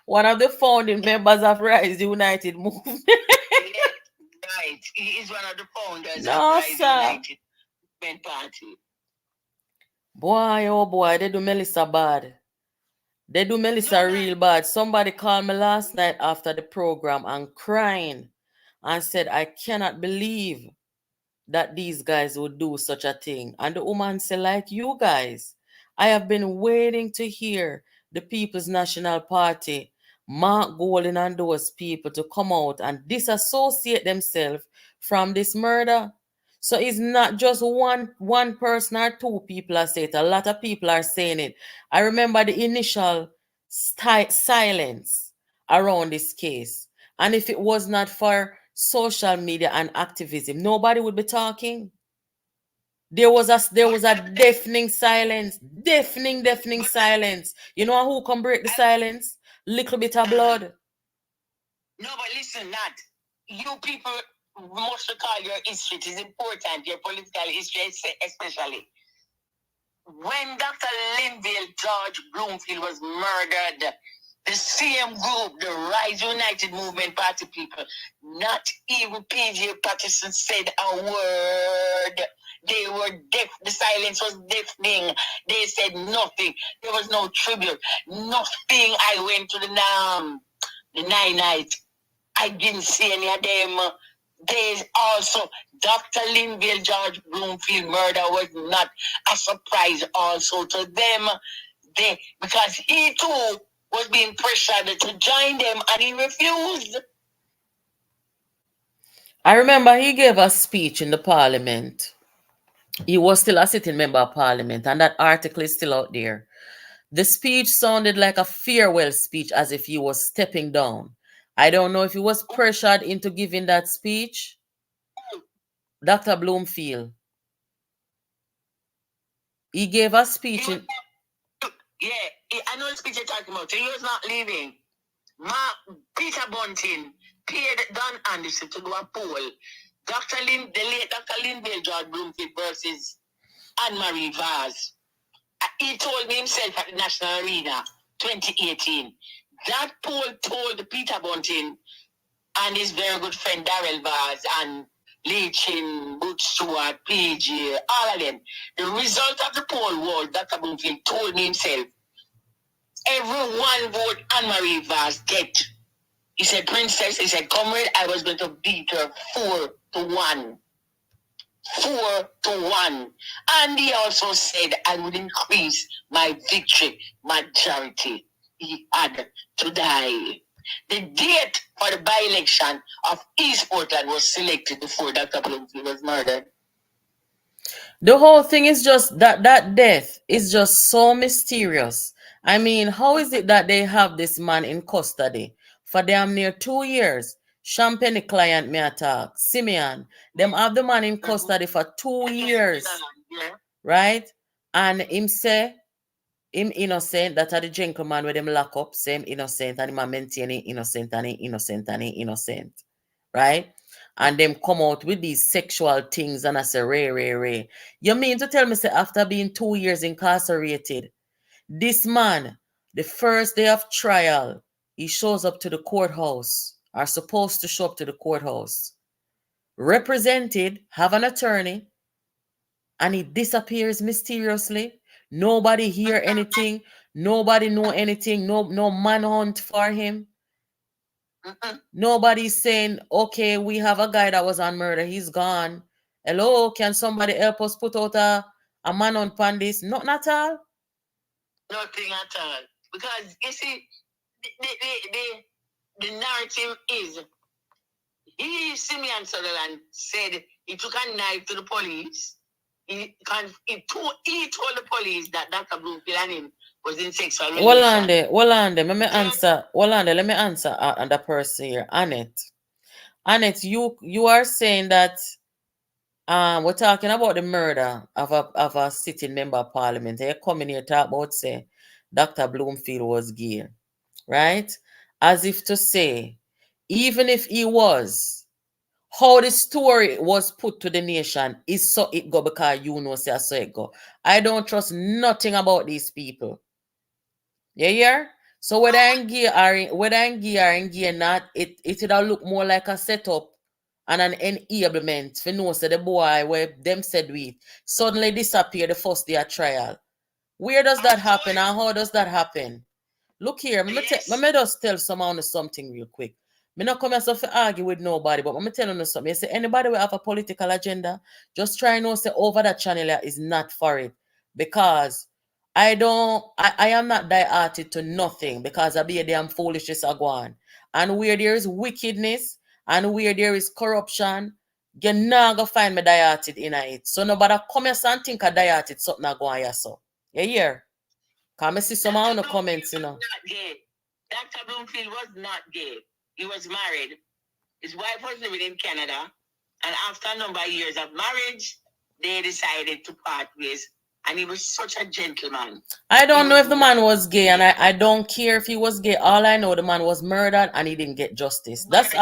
one of the founding members of Rise United Movement. Right. He is one of the founders of Rise United Movement Party. Boy, oh boy, they do Melissa bad. They do Melissa real bad. Somebody called me last night after the program and crying and said, I cannot believe that these guys would do such a thing. And the woman said, like you guys, I have been waiting to hear the People's National Party, Mark Golding and those people to come out and disassociate themselves from this murder. So it's not just one person or two people are saying it. A lot of people are saying it. I remember the initial silence around this case. And if it was not for social media and activism, nobody would be talking. There was a deafening silence. Deafening silence. You know who can break the silence? Little bit of blood. No, but listen, Nat. You people must recall your history. It is important, your political history especially. When Dr. Linville George Bloomfield was murdered, the same group, the Rise United Movement Party people, not even PJ Patterson said a word. They were deaf. The silence was deafening. They said nothing. There was no tribute. Nothing. I went to the night. I didn't see any of them. There's also Dr. Linville George Bloomfield murder was not a surprise also to them. Because he too was being pressured to join them and he refused. I remember he gave a speech in the parliament. He was still a sitting member of parliament, and that article is still out there. The speech sounded like a farewell speech, as if he was stepping down. I don't know if he was pressured into giving that speech. Dr. Bloomfield. He gave a speech in... Yeah, I know the speech you're talking about. He was not leaving. Peter Bunting paid Don Anderson to do a poll. The late Dr. Linville George Bloomfield versus Anne-Marie Vaz. He told me himself at the National Arena, 2018. That poll told Peter Bunting and his very good friend Darrell Vaz and Lee Chin, Butch Stewart, PG, all of them. The result of the poll was Dr. Bloomfield told me himself, every one vote Anne-Marie Vaz get. He said, Princess, he said, comrade, I was going to beat her 4-1. 4-1. And he also said, I would increase my victory majority. He had to die. The date for the by-election of East Portland was selected before Dr. Bloomfield was murdered. The whole thing is just that death is just so mysterious. I mean, how is it that they have this man in custody for damn near 2 years? Champagne client me attack, Simeon. Them have the man in custody for 2 years. right? And him say him innocent, that are the gentleman with him lock up, same innocent, and him a maintain him innocent and he innocent and he innocent. Right? And them come out with these sexual things and I say, Ray. You mean to tell me, say, after being 2 years incarcerated, this man, the first day of trial, he shows up to the courthouse, are supposed to show up to the courthouse, represented, have an attorney, and he disappears mysteriously. Nobody hear anything. Nobody know anything. No manhunt for him. Nobody's saying, okay, we have a guy that was on murder. He's gone. Hello, can somebody help us put out a manhunt on this? Nothing at all. Nothing at all. Because you see, the narrative is Simeon Sutherland said he took a knife to the police. He told the police that Dr. Bloomfield and him was in sexual relation. Hold on there. Let me answer. Let me answer the person here. Annette, you are saying that we're talking about the murder of a sitting member of parliament. They come in here talk about say Dr. Bloomfield was gay, right? As if to say, even if he was, how the story was put to the nation is so it go because you know say so it go. I don't trust nothing about these people. Yeah. So whether I'm gay or not, it'll look more like a setup and an enablement for know say the boy where them said we suddenly disappear the first day of trial. Where does that happen and how does that happen? Look here, let me just tell someone something real quick. Me not come here so to argue with nobody, but let me tell you something. You say anybody will have a political agenda, just try and know say over that channel is not for it. Because I am not die-hearted to nothing because I be a damn foolishness I go on. And where there is wickedness and where there is corruption, you not gonna find me die-hearted in it. So nobody come here and think I die-hearted something I go on here so. You hear? Come and see some of the comments, you know. Not gay. Dr. Bloomfield was not gay. He was married. His wife was living in Canada. And after a number of years of marriage, they decided to part ways. And he was such a gentleman. I don't know if the man was gay, and I don't care if he was gay. All I know, the man was murdered and he didn't get justice. That's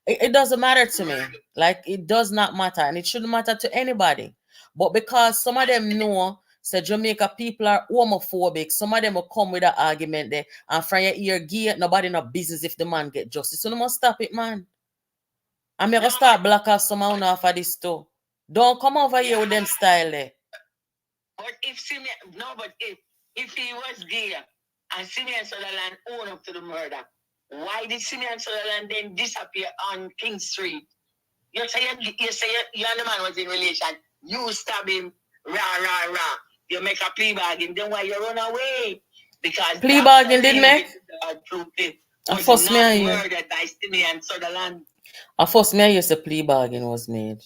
it doesn't matter to me. Like, it does not matter, and it shouldn't matter to anybody. But because some of them know, say Jamaica people are homophobic, some of them will come with an argument there, and from your ear gay, nobody no business if the man get justice. So you must stop it, man. I'm gonna start block off some off of this too. Don't come over here with them style there. But if he was gay and Simeon Sutherland owned up to the murder, why did Simeon Sutherland then disappear on King Street? You say you and the man was in relation. You stab him, rah. You make a plea bargain. Then why you run away? Because plea bargain did make? I first me I murdered by Simeon Sutherland. I first me I used the plea bargain was made.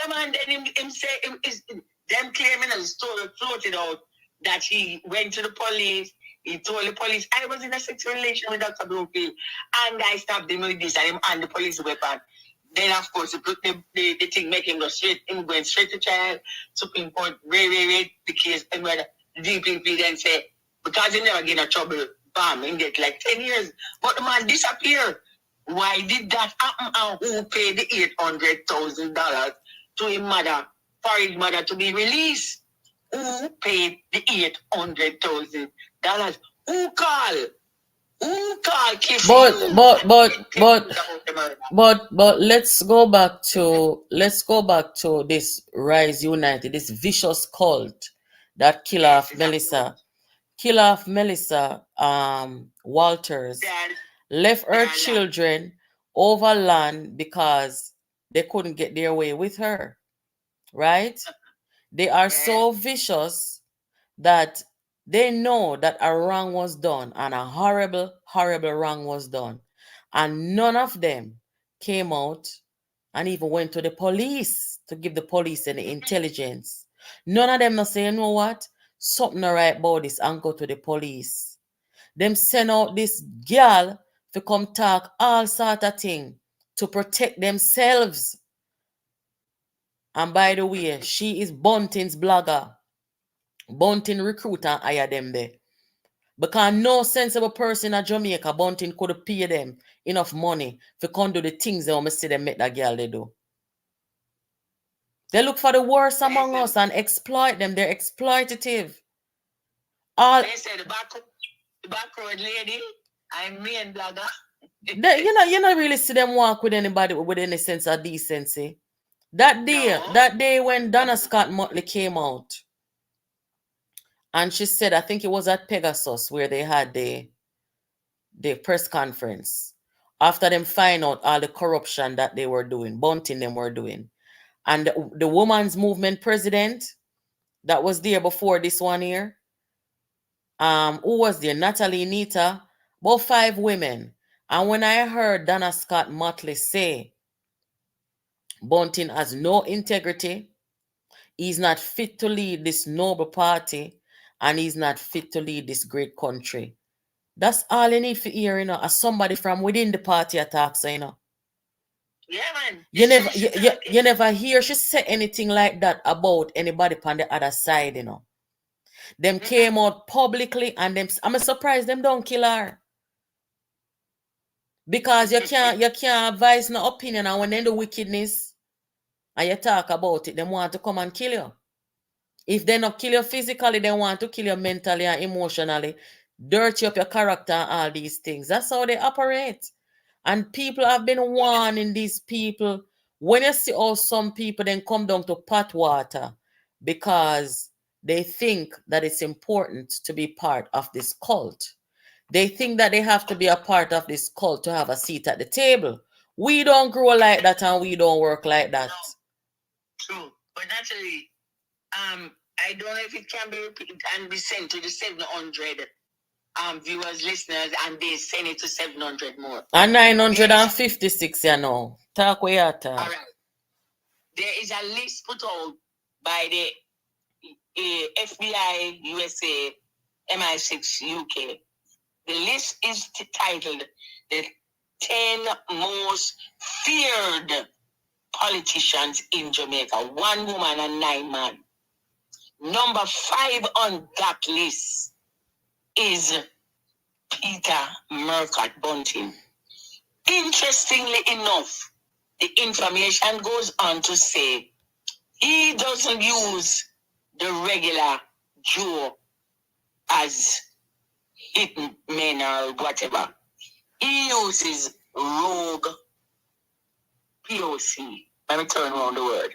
Yeah, man, then him say them claiming a story floated out that he went to the police. He told the police, I was in a sexual relation with Dr. Bloomfield, and I stabbed him with this and the police weapon. Then, of course, the thing make him go straight, him going straight to trial, Supreme Court, the case, and where the DPP then say, because he never get in trouble, bam, he get like 10 years. But the man disappeared. Why did that happen, and who paid the $800,000 to his mother, for his mother to be released? Who paid the $800,000? Who called? But let's go back to this Rise United, this vicious cult that kill off Melissa Walters, left her children over land because they couldn't get their way with her, right? They are so vicious that they know that a wrong was done and a horrible wrong was done. And none of them came out and even went to the police to give the police any intelligence. None of them not say, you know what? Something not right about this and go to the police. Them send out this girl to come talk all sort of thing to protect themselves. And by the way, she is Bunting's blogger. Bunting recruit and hire them there. Because no sensible person in Jamaica, Bunting could pay them enough money to come do the things they want to see them make that girl they do. They look for the worst among us and exploit them. They're exploitative. They say the back road lady, I'm me and blogger. You know, really see them walk with anybody with any sense of decency. That day when Donna Scott Motley came out, and she said, I think it was at Pegasus where they had the press conference after them find out all the corruption that they were doing, Bunting them were doing, and the woman's movement president that was there before this one here, who was there? Natalie Nita, about 5 women. And when I heard Donna Scott Motley say Bunting has no integrity, he's not fit to lead this noble party, and he's not fit to lead this great country. That's all you need to hear, as somebody from within the party attacks, Yeah, man. You never hear she say anything like that about anybody on the other side, Them came out publicly, and I'm surprised them don't kill her. Because you can't advise no opinion, and when they do wickedness and you talk about it, they want to come and kill you. If they not kill you physically, they want to kill you mentally and emotionally, dirty up your character and all these things. That's how they operate. And people have been warning these people. When you see how some people then come down to pot water because they think that it's important to be part of this cult. They think that they have to be a part of this cult to have a seat at the table. We don't grow like that and we don't work like that. True. But naturally, I don't know if it can be repeated and be sent to the 700 viewers, listeners, and they send it to 700 more. And 956, Talk where you talk. All right. There is a list put out by the FBI USA MI6 UK. The list is titled The 10 Most Feared Politicians in Jamaica. 1 woman and 9 men. Number 5 on that list is Peter Mvrder Bunting. Interestingly enough, the information goes on to say he doesn't use the regular Joe as hidden men or whatever. He uses rogue POC. Let me turn around the word.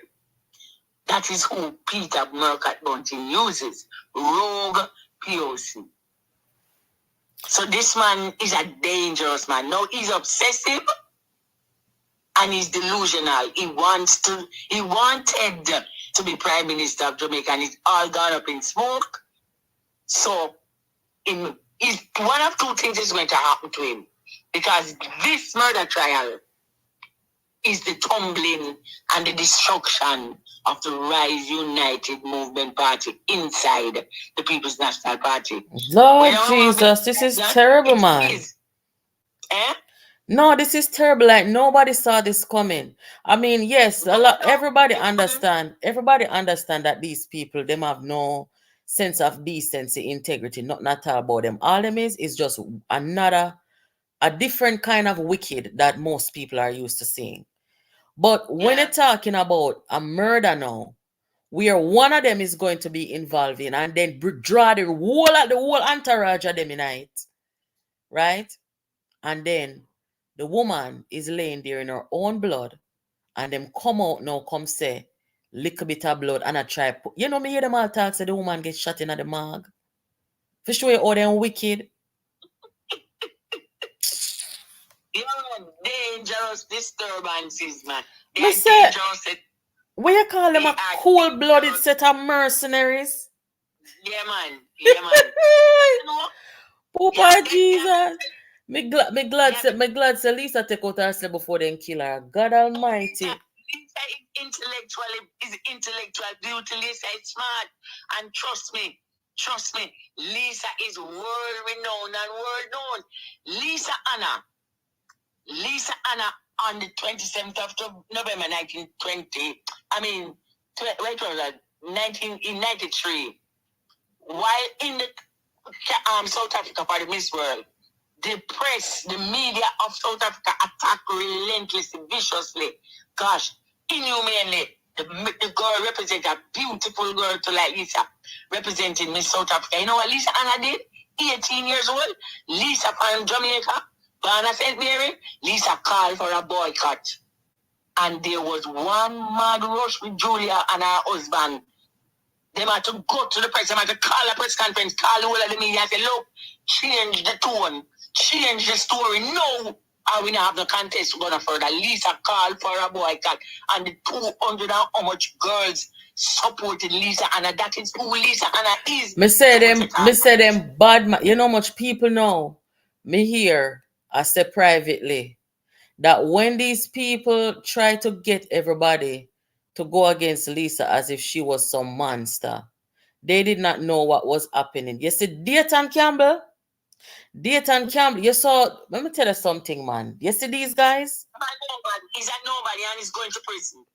That is who Peter Mvrder Bunting uses. Rogue POC. So this man is a dangerous man. Now he's obsessive and he's delusional. He wanted to be Prime Minister of Jamaica, and it's all gone up in smoke. So one of 2 things is going to happen to him, because this murder trial is the tumbling and the destruction of the Rise United Movement Party inside the People's National Party. Lord Jesus, this is terrible, man. No, this is terrible. Like, nobody saw this coming. I mean, yes, everybody understand that these people, them have no sense of decency, integrity, not all about them. All them is just a different kind of wicked that most people are used to seeing. But when you're talking about a murder now, where one of them is going to be involved in, and then draw the whole entourage of them in it, right? And then the woman is laying there in her own blood, and them come out now, come say, little bit of blood, and I try put, me hear them all talk, say the woman gets shot in at the morgue. For sure, all them wicked. Dangerous disturbances, man. What you call them, a cold-blooded set of mercenaries? Yeah, man. Papa Jesus. Me glad say Lisa take out her slave before they kill her. God Almighty. Lisa is intellectual beauty. Lisa is smart. And trust me, Lisa is world-renowned and world-known. Lisa Anna, on the 27th of November 1920, Right was that 1993, while in the South Africa for the Miss World, the press, the media of South Africa attacked relentlessly, viciously, gosh, inhumanely. The girl represented a beautiful girl to like Lisa, representing Miss South Africa. You know what Lisa Anna did? 18 years old. Lisa from Jamaica, Ghana, St. Mary. Lisa called for a boycott. And there was one mad rush with Julia and her husband. They had to go to the press, they had to call a press conference, call the whole of the media and say, look, change the tone, change the story. No, I will not have the contest going further. Lisa called for a boycott, and the 200 and how much girls supported Lisa Anna. That is who Lisa Anna is. Me say them bad. You know how much people know. Me hear, I say privately, that when these people try to get everybody to go against Lisa as if she was some monster, they did not know what was happening. You see, Dayton Campbell, you saw, let me tell you something, man. You see these guys? He's at nobody and he's going to prison.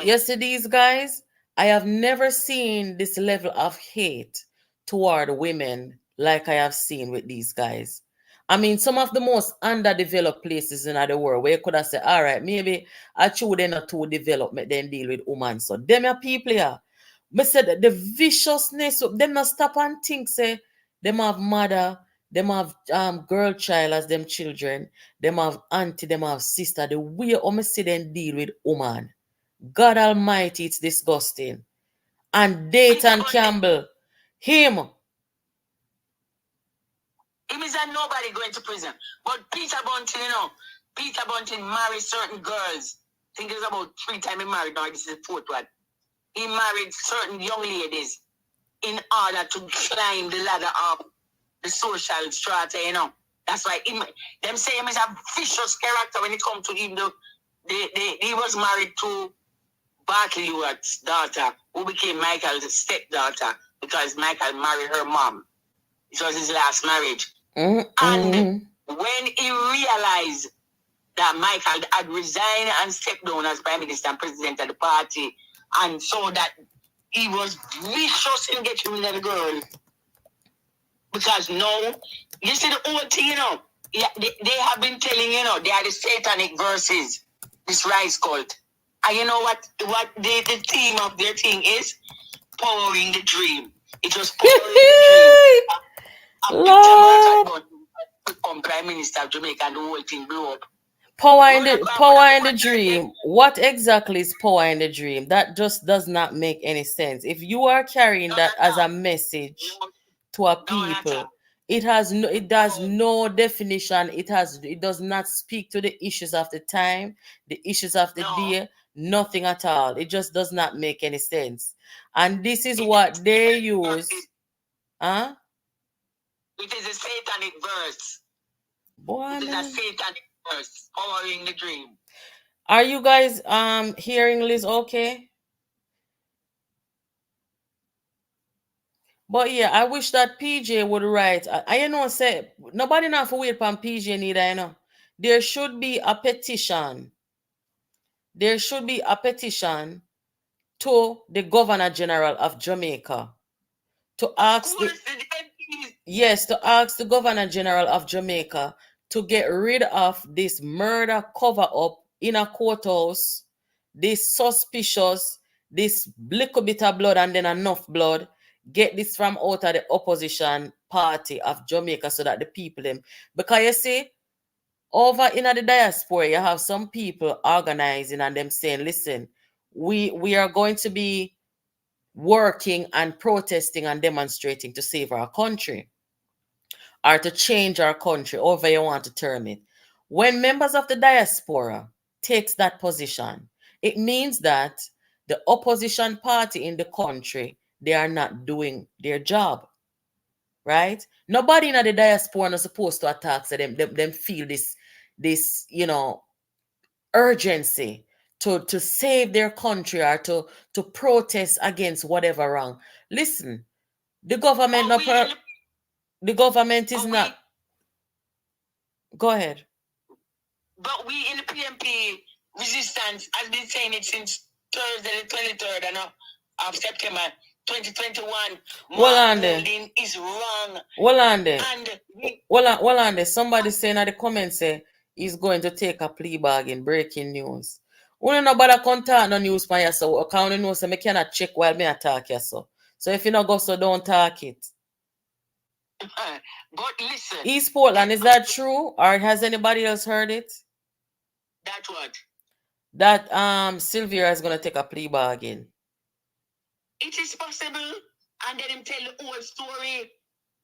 You see these guys? I have never seen this level of hate toward women like I have seen with these guys. I mean, some of the most underdeveloped places in the world where you could have said, all right, maybe I choose them not to develop, then deal with women. So them are people here. Me said that the viciousness of them not stop and think, say, them have mother, them have girl child as them children, them have auntie, them have sister. The way I see them deal with woman. God Almighty, it's disgusting. And Dayton Campbell, him. It means that nobody going to prison. But Peter Bunting, Peter Bunting married certain girls. I think it's about 3 times he married. Now this is the 4th one. He married certain young ladies in order to climb the ladder of the social strata, That's why them say him is a vicious character when it comes to him. He was married to Bartley Stewart's daughter, who became Michael's stepdaughter because Michael married her mom. It was his last marriage. And when he realized that Michael had resigned and stepped down as Prime Minister and President of the party, and so that he was vicious in getting rid of the girl, because now, you see the whole thing, they have been telling, they are the satanic verses, this rise cult. And you know what the theme of their thing is? Powering the dream. It was powering the dream. Lord. Become Prime Minister of Jamaica and the whole thing blew up. Power in the dream. What exactly is power in the dream? That just does not make any sense. If you are carrying that as a message to a people, it does no definition. It does not speak to the issues of the time, the issues of the day, nothing at all. It just does not make any sense. And this is what they use. Huh? It is a satanic verse. Boy, it is a satanic verse, powering the dream. Are you guys hearing Liz okay? But yeah, I wish that PJ would write. I say nobody not for wait on PJ neither, There should be a petition. There should be a petition to the Governor General of Jamaica to ask to ask the Governor General of Jamaica to get rid of this murder cover up in a courthouse, this suspicious, this little bit of blood and then enough blood. Get this from out of the opposition party of Jamaica so that the people them, because you see, over in the diaspora, you have some people organizing and them saying, listen, we are going to be working and protesting and demonstrating to save our country or to change our country, however you want to term it. When members of the diaspora takes that position, it means that the opposition party in the country, they are not doing their job. Right? Nobody in the diaspora is supposed to attack, so them feel this urgency to save their country or to protest against whatever wrong. Listen, the government the government is not. Go ahead. But we in the PMP resistance has been saying it since Thursday the 23rd of September 2021. Holding is wrong. And somebody saying at the comments say he's going to take a plea bargain. Breaking news. Only nobody contact no news by yourself. Account the news, so me cannot check while me attack you so. So if you not go, so don't talk it. But listen. East Portland, is that true? Or has anybody else heard it? That what? That Silvera is gonna take a plea bargain. It is possible, and then him tell the whole story.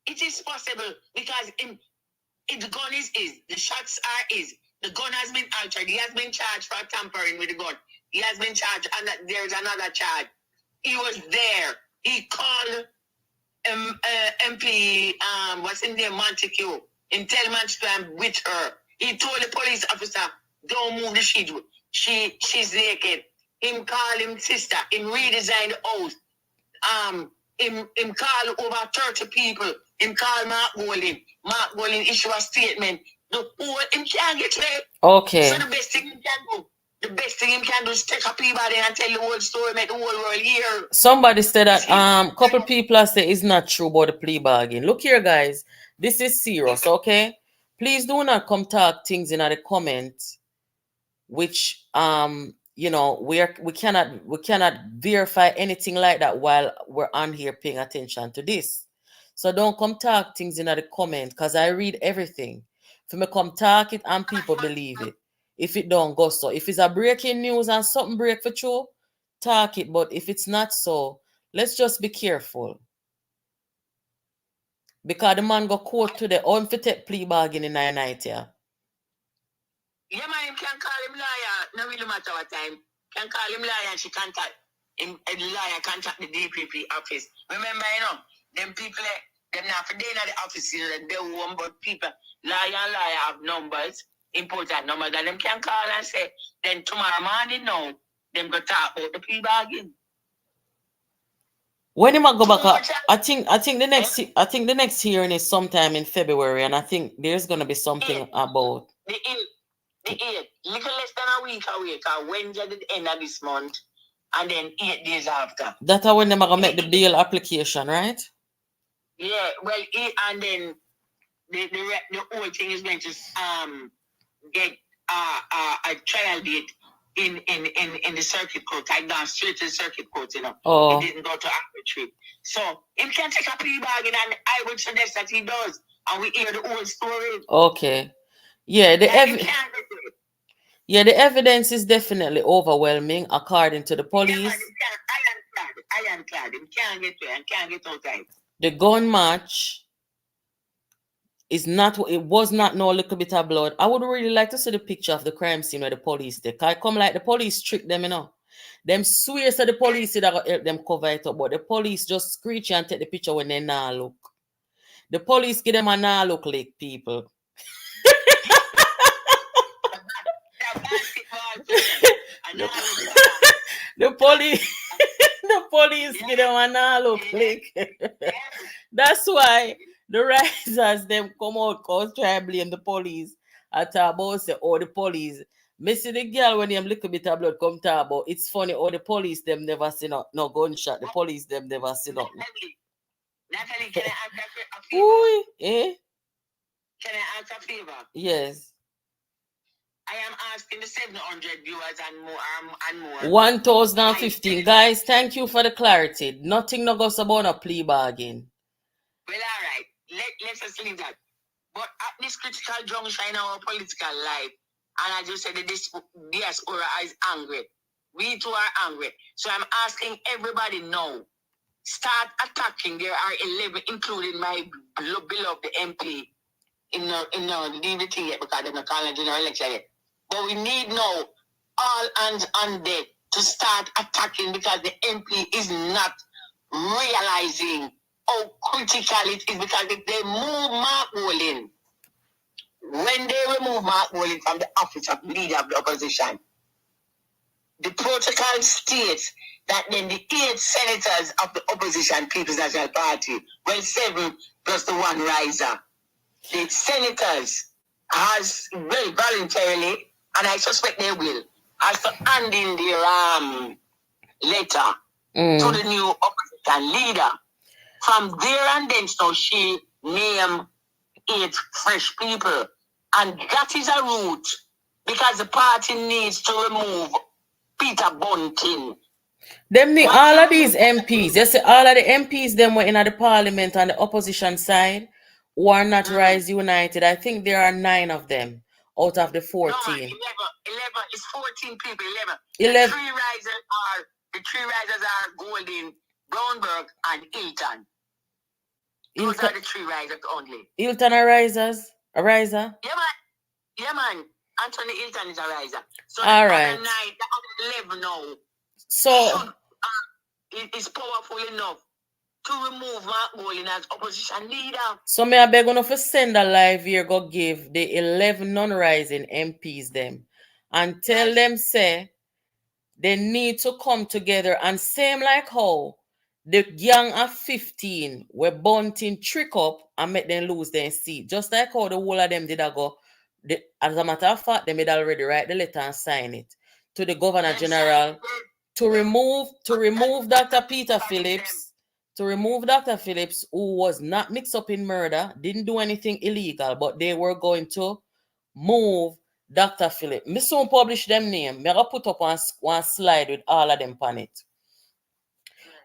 It is possible because the gun is the shots are the gun has been altered. He has been charged for tampering with the gun. He has been charged, and there's another charge. He was there. He called MP what's in there, Montague, in Telman's time with her. He told the police officer, don't move the sheet. She's naked. Him call him sister. Him redesign the house. Him call over 30 people. Him call Mark Golding. Mark Golding issue a statement. The whole him can't get there. Okay. So the best thing him can do is take a plea bargain and tell the whole story, make the whole world hear. Somebody said that couple people are saying it's not true about the plea bargain. Look here, guys. This is serious, okay? Please do not come talk things in the comments, which you know, we cannot verify anything like that while we're on here paying attention to this. So don't come talk things in the comment, because I read everything. If me come talk it and people believe it. If it don't go so, if it's a breaking news and something break for true, talk it. But if it's not so, let's just be careful. Because the man go court today, on for take plea bargain in the night, yeah. Yeah, man, you can call him liar. No really matter what time. Can call him liar and she contact him, a liar contact the DPP office. Remember, you know, them people, them not for day in the office, you know, they won't, but people, liar have numbers, important numbers, and them can call and say, then tomorrow morning now, them go talk about the plea bargain. When am I go back? I think the next hearing is sometime in February, and I think there's gonna be something about the 8th, little less than a week away, because Wednesday the end of this month, and then 8 days after. That's how when they're gonna make the bail application, right? Yeah, well, and then the whole thing is going to get a trial date in the circuit court. I gone straight to the circuit court, you know. Oh. He didn't go to arbitrary. So he can take a plea bargain, and I would suggest that he does, and we hear the whole story. Okay. Yeah, the evidence is definitely overwhelming, according to the police. Ironclad. Him can't get there and can't get outside. The gun match was not no little bit of blood. I would really like to see the picture of the crime scene where the police did. I come like the police trick them, you know. Them swear to the police that gonna help them cover it up, but the police just screech and take the picture when they nah look. The police give them a nah look like people. The police give them a nah look like. That's why the risers them come out cause try blame the police. I talk about say, oh, the police. Me see the girl when them little bit of blood come talk about. It's funny, oh, the police them never see no gunshot. The police them never see nothing. Natalie, can I ask a favor? Ooh, eh? Can I ask a favor? Yes. I am asking the 700 viewers and more. 1,015. Guys, thank you for the clarity. Nothing no goes about a plea bargain. Well, all right. Let's just leave that. But at this critical juncture in our political life, and I just said the diaspora is angry. We too are angry. So I'm asking everybody now, start attacking. There are 11, including my beloved MP in the DVT yet, because they're not calling general election yet. But we need now all hands on deck to start attacking, because the MP is not realizing how critical it is. Because if they move Mark Golding, when they remove Mark Golding from the office of leader of the opposition, the protocol states that then the 8 senators of the opposition People's National Party, well, 7 plus the 1 riser, the senators has, well, voluntarily, and I suspect they will, has to hand in their letter to the new opposition leader. From there and then, so she named 8 fresh people. And that is a route because the party needs to remove Peter Bunting. Them need all of these MPs. You see, all of the MPs them were in the parliament on the opposition side who are not Rise United. I think there are 9 of them out of the 14. No, 11. It's 14 people. 11. The three risers are Golden, Brownberg, and Hilton. Those are the 3 risers only. Hilton a risers? A riser? Yeah, man. Anthony Hilton is a riser. So all the right. other 9, the other 11 now. So it is powerful enough to remove Mark Golding as opposition leader. So me I beg you to send a live here go give the 11 non-rising MPs them and tell them say they need to come together and same like how the gang of 15 were Bunting trick up and make them lose their seat. Just like how the whole of them did go. As a matter of fact, they made already write the letter and sign it to the Governor General to remove Dr. Peter Phillips, who was not mixed up in murder, didn't do anything illegal, but they were going to move Dr. Phillips. Me soon publish them name. Me gonna put up one slide with all of them on it.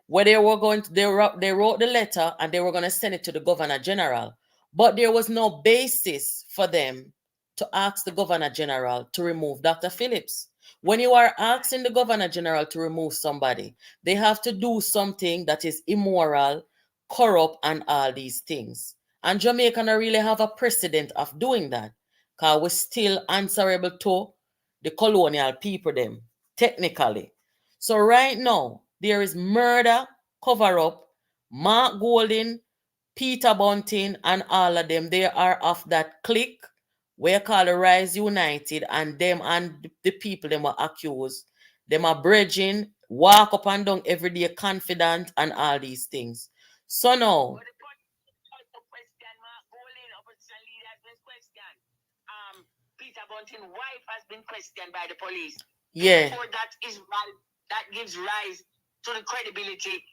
Where they were going to, they wrote the letter and they were going to send it to the Governor General. But there was no basis for them to ask the Governor General to remove Dr. Phillips. When you are asking the Governor General to remove somebody, they have to do something that is immoral, corrupt, and all these things. And Jamaica don't really have a precedent of doing that, because we're still answerable to the colonial people them, technically. So right now, there is murder, cover-up, Mark Golding, Peter Bunting, and all of them. They are of that clique we call the Rise United, and them and the people them were accused. Them are bridging, walk up and down every day, confident, and all these things. So now, Peter Bunting's wife has been questioned by the police. Yeah. Therefore, that gives rise to the credibility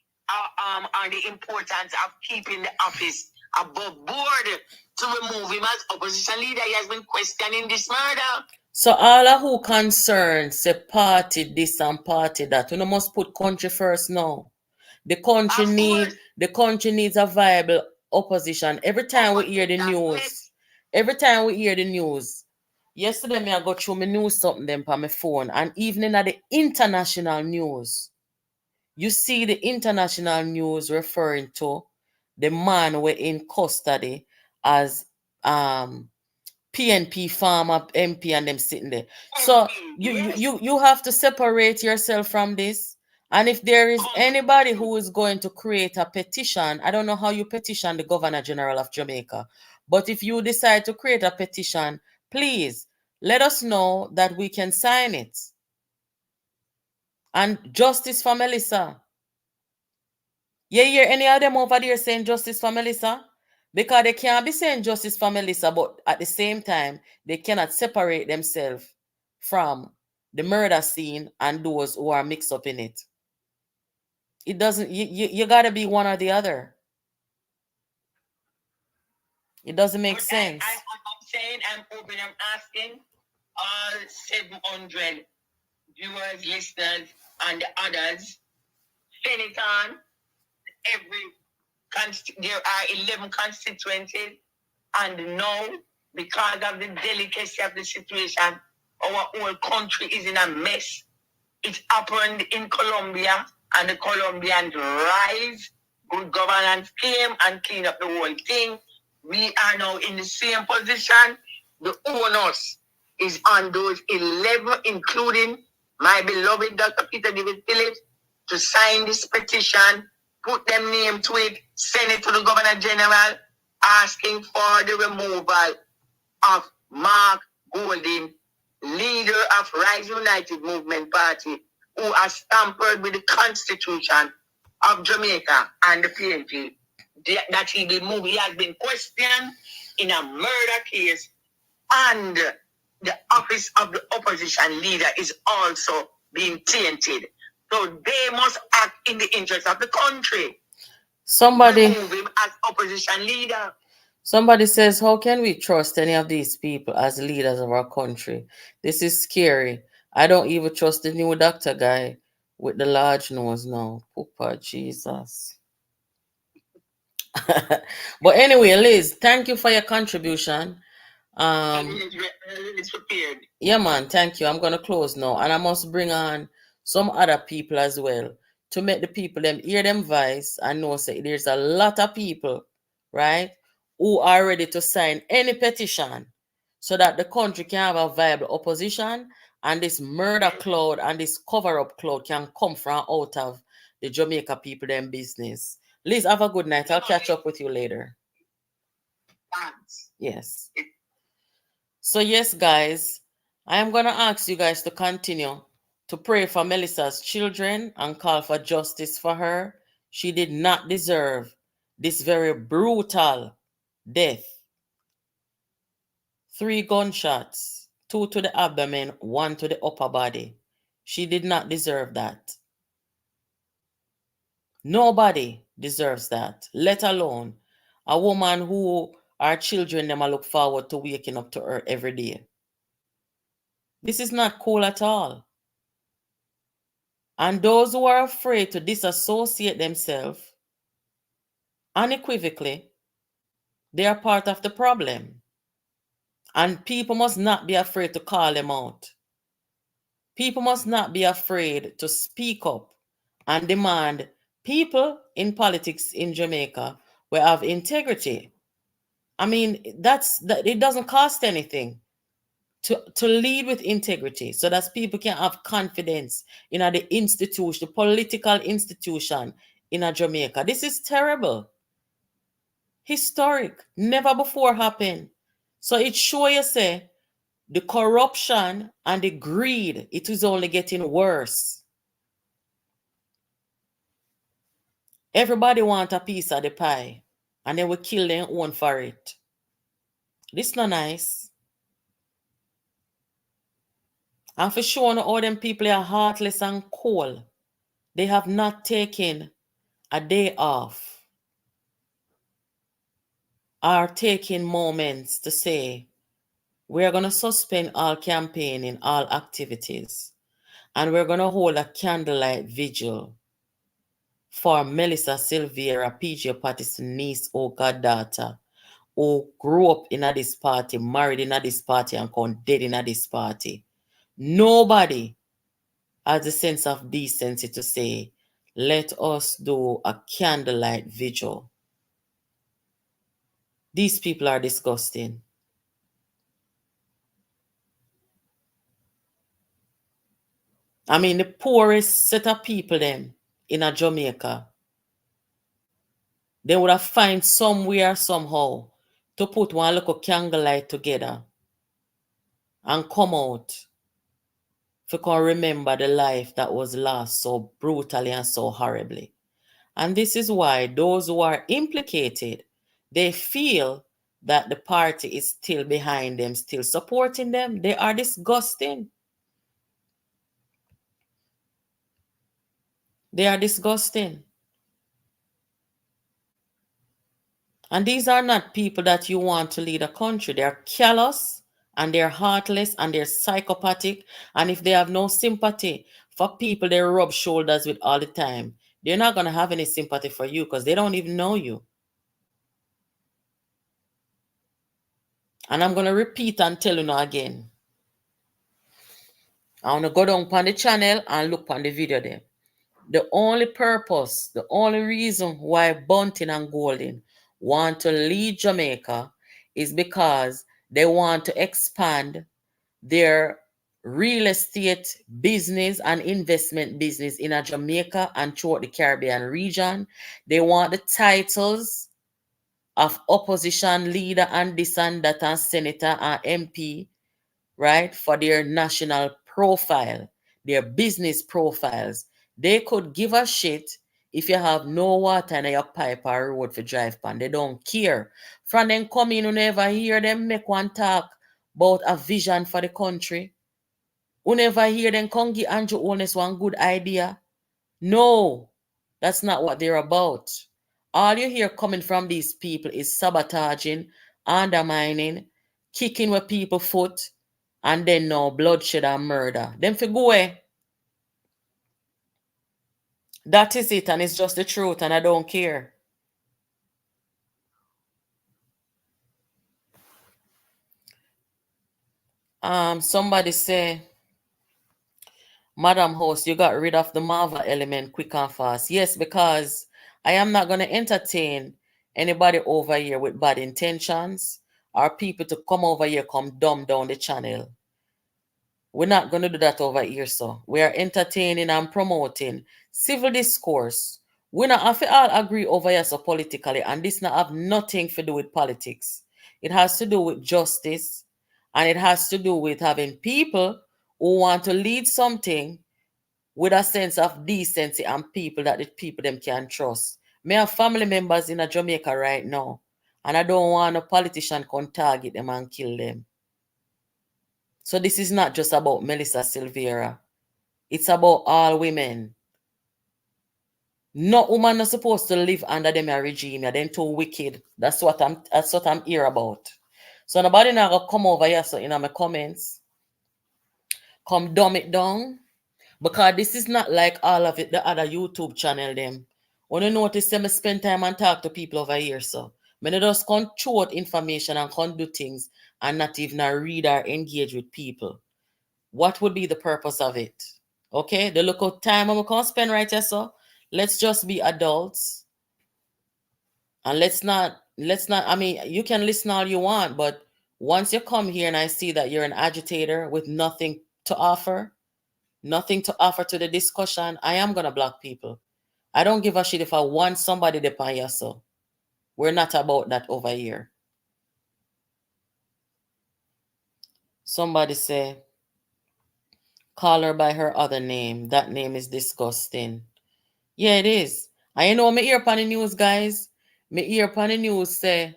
and the importance of keeping the office above board to remove him as opposition leader. He has been questioning this murder. So all of who concerned say party this and party that. We must put country first now. The country needs a viable opposition. Every time we hear the news, yesterday me I go through my news something them on my phone, and even at the international news, you see the international news referring to the man we're in custody as PNP farmer MP and them sitting there. So you have to separate yourself from this. And if there is anybody who is going to create a petition, I don't know how you petition the Governor General of Jamaica, but if you decide to create a petition, please let us know that we can sign it. And justice for Melissa. You hear any of them over there saying justice for Melissa? Because they can't be saying justice for Melissa, but at the same time, they cannot separate themselves from the murder scene and those who are mixed up in it. It doesn't, you got to be one or the other. It doesn't make sense. I'm saying, I'm asking all 700 viewers, listeners, and the others, send it on. There are 11 constituencies, and now, because of the delicacy of the situation, our whole country is in a mess. It happened in Colombia, and the Colombians rise, good governance came and clean up the whole thing. We are now in the same position. The onus is on those 11, including my beloved Dr. Peter David Phillips, to sign this petition, put them name to it, send it to the Governor General, asking for the removal of Mark Golding, leader of Rise United Movement Party, who has tampered with the Constitution of Jamaica and the PNP. That he has been questioned in a murder case, and the office of the opposition leader is also being tainted. So they must act in the interest of the country. Somebody remove him as opposition leader. Somebody says, how can we trust any of these people as leaders of our country? This is scary. I don't even trust the new doctor guy with the large nose now. Poopa Jesus. But anyway, Liz, thank you for your contribution. It's prepared. Yeah, man, thank you. I'm gonna close now, and I must bring on some other people as well to make the people them hear them voice and know say there's a lot of people, right, who are ready to sign any petition so that the country can have a viable opposition and this murder cloud and this cover-up cloud can come from out of the Jamaica people them business. Liz, have a good night. I'll catch up with you later. Thanks. Yes. So yes, guys, I am going to ask you guys to continue to pray for Melissa's children and call for justice for her. She did not deserve this very brutal death. 3 gunshots, 2 to the abdomen, 1 to the upper body. She did not deserve that. Nobody deserves that, let alone a woman who our children them look forward to waking up to her every day. This is not cool at all. And those who are afraid to disassociate themselves unequivocally, they are part of the problem. And people must not be afraid to call them out. People must not be afraid to speak up and demand people in politics in Jamaica will have integrity. I mean, it doesn't cost anything to lead with integrity so that people can have confidence in the institution, the political institution in Jamaica. This is terrible. Historic. Never before happened. So it shows you say the corruption and the greed, it is only getting worse. Everybody want a piece of the pie and they will kill their own for it. This not nice. And for sure, all them people are heartless and cold. They have not taken a day off or taking moments to say, we're going to suspend all campaigning, all activities, and we're going to hold a candlelight vigil for Melissa Silvera, PJ Patterson niece or goddaughter, who grew up in this party, married in this party, and gone dead in this party. Nobody has a sense of decency to say, let us do a candlelight vigil. These people are disgusting. I mean, the poorest set of people them in Jamaica, they would have found somewhere, somehow, to put one little candlelight together and come out if can remember the life that was lost so brutally and so horribly. And this is why those who are implicated, they feel that the party is still behind them, still supporting them. They are disgusting. They are disgusting. And these are not people that you want to lead a country. They are callous and they're heartless and they're psychopathic. And if they have no sympathy for people they rub shoulders with all the time, they're not going to have any sympathy for you because they don't even know you. And I'm going to repeat and tell you now again. I want to go down on the channel and look on the video there. The only purpose, the only reason why Bunting and Golding want to lead Jamaica is because they want to expand their real estate business and investment business in Jamaica and throughout the Caribbean region. They want the titles of opposition leader and this and that and senator and MP, right, for their national profile, their business profiles. They could give a shit if you have no water in your pipe or road for drive pan. They don't care. From them coming, you never hear them make one talk about a vision for the country. You never hear them come give Andrew Holness one good idea. No, that's not what they're about. All you hear coming from these people is sabotaging, undermining, kicking with people foot, and then no bloodshed and murder. Them for go away. That is it, and it's just the truth, and I don't care. Somebody say, Madam Host, you got rid of the Marva element quick and fast. Yes, because I am not going to entertain anybody over here with bad intentions or people to come over here, come dumb down the channel. We're not going to do that over here, so we are entertaining and promoting civil discourse. We not have to all agree over here so politically, and this not have nothing to do with politics. It has to do with justice, and it has to do with having people who want to lead something with a sense of decency and people that the people them can trust. Me have family members in a Jamaica right now, and I don't want a politician come target them and kill them. So this is not just about Melissa Silvera. It's about all women. No woman not supposed to live under them a regime. They're too wicked. That's what I'm here about. So nobody now gonna come over here so in my comments. Come dumb it down. Because this is not like all of it, the other YouTube channel them. When you notice them spend time and talk to people over here, so many just can't throw out information and can't do things and not even read or engage with people. What would be the purpose of it? Okay, the look of time we can't spend right here, so let's just be adults and let's not I mean you can listen all you want, but once you come here and I see that you're an agitator with nothing to offer to the discussion, I am gonna block people. I don't give a shit if I want somebody to pay you, so we're not about that over here. Somebody say, call her by her other name. That name is disgusting. Yeah, it is. I know me hear upon the news, guys. Me hear upon the news say,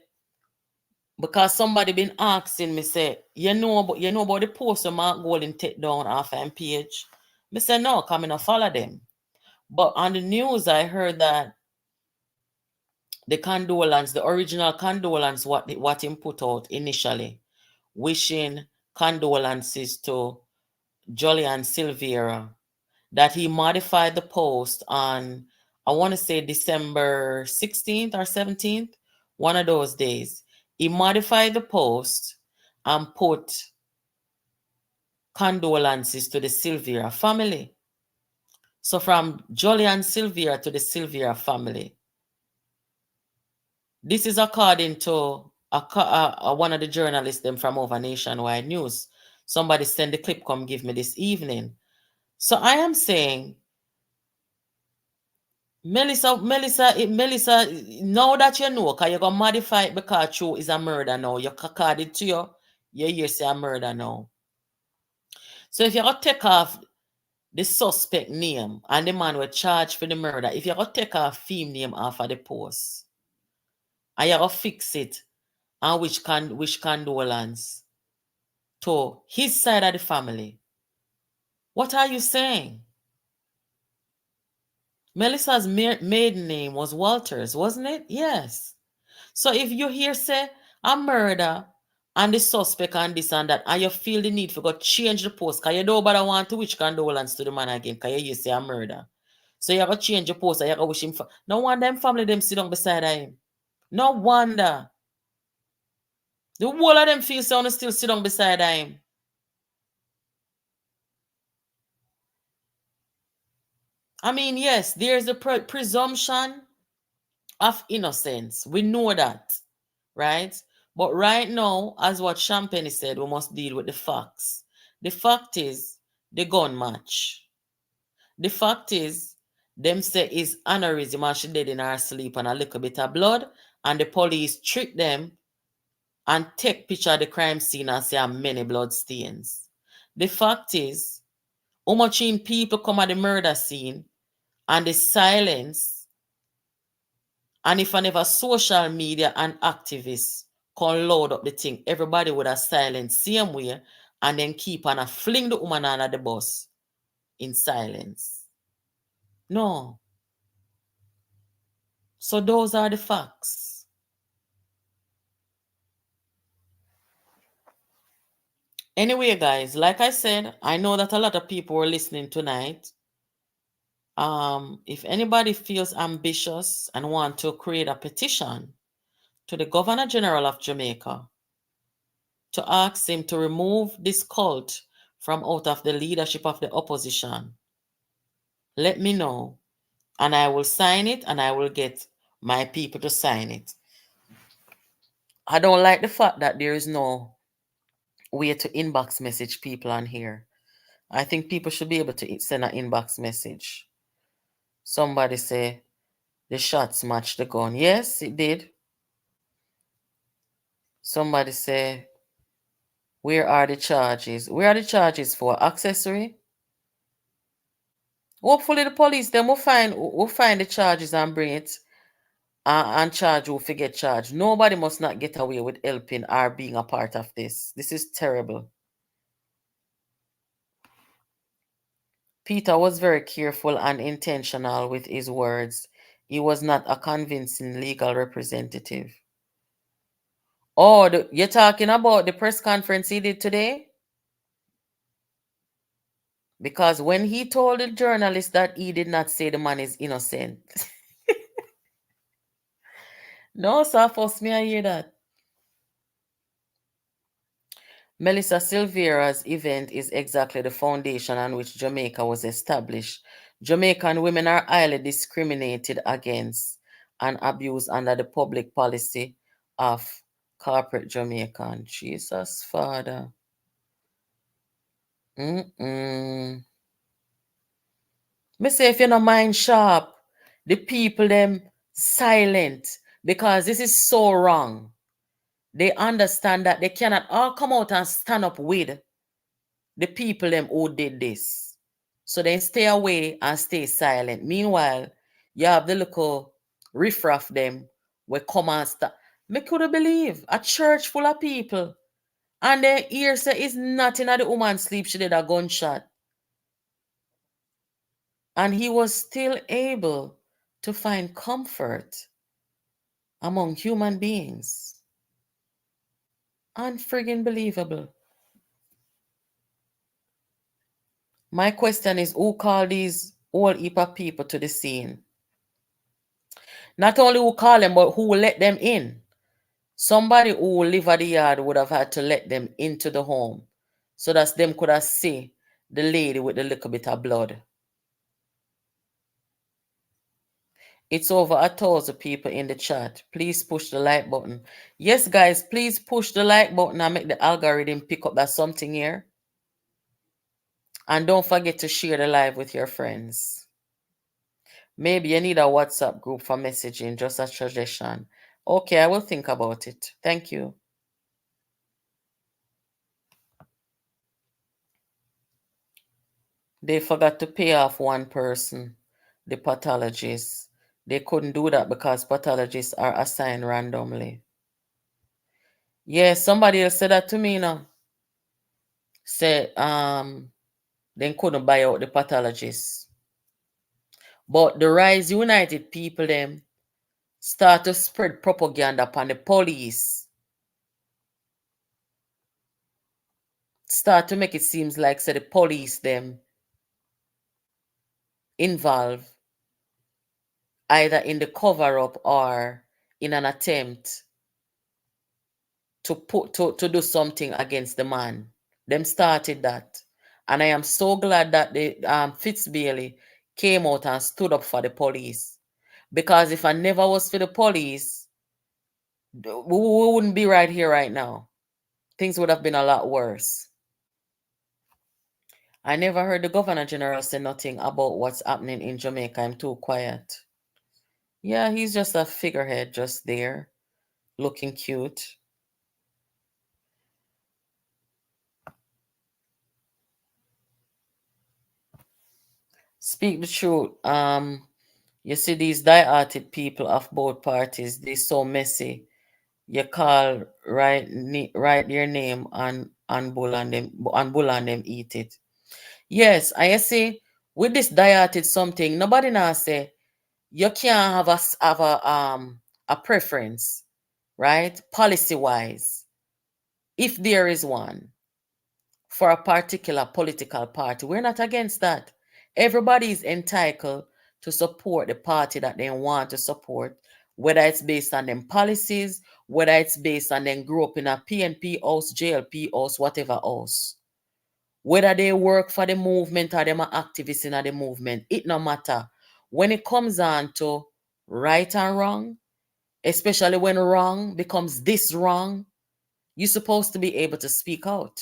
because somebody been asking me, say, you know about the post of Mark Golden take down off my page. Me say no, come in and follow them. But on the news I heard that the original condolence, what him put out initially, wishing condolences to Julian Silvera, that he modified the post on, I want to say December 16th or 17th, one of those days. He modified the post and put condolences to the Silvera family. So from Julian Silvera to the Silvera family. This is according to one of the journalists them from over Nationwide News. Somebody send the clip, come give me this evening. So I am saying, Melissa, now that you know, because you're going to modify it because true is a murder now. You card it to you say a murder now. So if you're going to take off the suspect name and the man was charged for the murder, if you're going to take off theme name off of the post, and you're going to fix it, and which condolence to his side of the family. What are you saying? Melissa's maiden name was Walters, wasn't it? Yes. So if you hear say a murder and the suspect and this and that, and you feel the need for go change the post, because you don't bother want to wish condolence to the man again, because you say a murder. So you have to change the post and you have to wish him. No wonder them family them sit down beside him. No wonder. The whole of them feel so still sit down beside him. I mean, yes, there's a presumption of innocence. We know that, right? But right now, as what Champagne said, we must deal with the facts. The fact is, the gun match. The fact is, them say is aneurysm and she dead in her sleep and a little bit of blood, and the police trick them and take picture of the crime scene and say how many blood stains. The fact is, how much in people come at the murder scene and the silence, and if I never social media and activists can load up the thing, everybody would have silence same way and then keep on a fling the woman under the bus in silence. No. So those are the facts. Anyway, guys, like I said, I know that a lot of people were listening tonight. If anybody feels ambitious and want to create a petition to the Governor General of Jamaica to ask him to remove this cult from out of the leadership of the opposition, let me know and I will sign it and I will get my people to sign it. I don't like the fact that there is no way to inbox message people on here. I think people should be able to send an inbox message. Somebody say the shots match the gun. Yes, it did. Somebody say, where are the charges? Where are the charges for? Accessory? Hopefully the police then will find the charges and bring it and charge who forget charge. Nobody must not get away with helping or being a part of this. This is terrible. Peter was very careful and intentional with his words. He was not a convincing legal representative. Oh, you're talking about the press conference he did today? Because when he told the journalist that he did not say the man is innocent. No, sir, first me I hear that. Melissa Silvera's event is exactly the foundation on which Jamaica was established. Jamaican women are highly discriminated against and abused under the public policy of corporate Jamaican. Jesus, Father. Me say if you're not mind sharp, the people them silent because this is so wrong. They understand that they cannot all come out and stand up with the people them who did this. So then stay away and stay silent. Meanwhile, you have the little riffraff them will come and start. Me couldn't believe a church full of people. And they hear say it's nothing at the woman sleep, she did a gunshot. And he was still able to find comfort among human beings. Unfriggin' believable. My question is, who called these whole heap of people to the scene? Not only who call them, but who will let them in. Somebody who live at the yard would have had to let them into the home so that them could have see the lady with the little bit of blood. It's over 1,000 people in the chat. Please push the like button. Yes, guys, please push the like button and make the algorithm pick up that something here. And don't forget to share the live with your friends. Maybe you need a WhatsApp group for messaging, just a suggestion. Okay, I will think about it. Thank you. They forgot to pay off one person, the pathologist. They couldn't do that because pathologists are assigned randomly. Yes, somebody else said that to me now. Said they couldn't buy out the pathologist. But the Rise United people them start to spread propaganda upon the police. Start to make it seems like say the police them involved either in the cover-up or in an attempt to do something against the man. Them started that. And I am so glad that the Fitzbailey came out and stood up for the police. Because if I never was for the police, we wouldn't be right here right now. Things would have been a lot worse. I never heard the Governor General say nothing about what's happening in Jamaica. I'm too quiet. Yeah, he's just a figurehead just there, looking cute. Speak the truth. You see these die-hearted people of both parties, they're so messy. You call write their name and bull and them eat it. Yes, I see With this dieted something, nobody now say you can't have a preference, right? Policy wise, if there is one for a particular political party. We're not against that. Everybody is entitled to support the party that they want to support, whether it's based on them policies, whether it's based on them grew up in a PNP house, JLP house, whatever house. Whether they work for the movement or them are activists in the movement, it no matter. When it comes on to right and wrong, especially when wrong becomes this wrong, you're supposed to be able to speak out.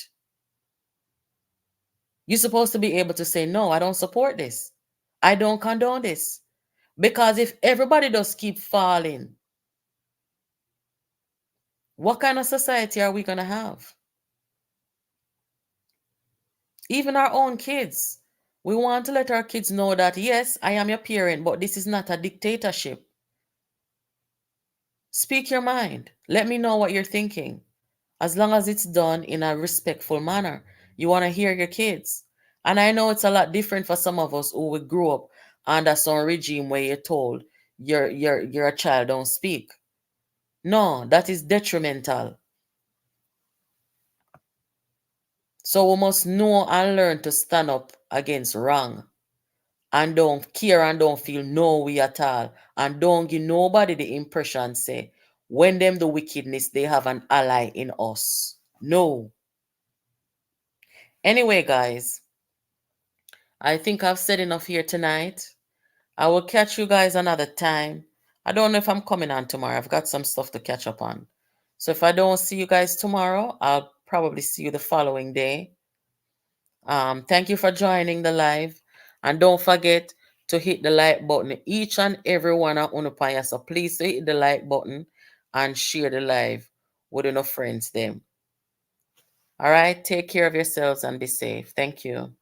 You're supposed to be able to say, no, I don't support this. I don't condone this. Because if everybody does keep falling, what kind of society are we going to have? Even our own kids. We want to let our kids know that, yes, I am your parent, but this is not a dictatorship. Speak your mind. Let me know what you're thinking. As long as it's done in a respectful manner. You want to hear your kids. And I know it's a lot different for some of us who we grew up under some regime where you're told you're a child, don't speak. No, that is detrimental. So we must know and learn to stand up against wrong. And don't care and don't feel no way at all. And don't give nobody the impression say, when them do wickedness, they have an ally in us. No. Anyway, guys, I think I've said enough here tonight. I will catch you guys another time. I don't know if I'm coming on tomorrow. I've got some stuff to catch up on. So if I don't see you guys tomorrow, I'll probably see you the following day. Thank you for joining the live. And don't forget to hit the like button. Each and every one of Unupaya. So please hit the like button and share the live with your friends them. All right. Take care of yourselves and be safe. Thank you.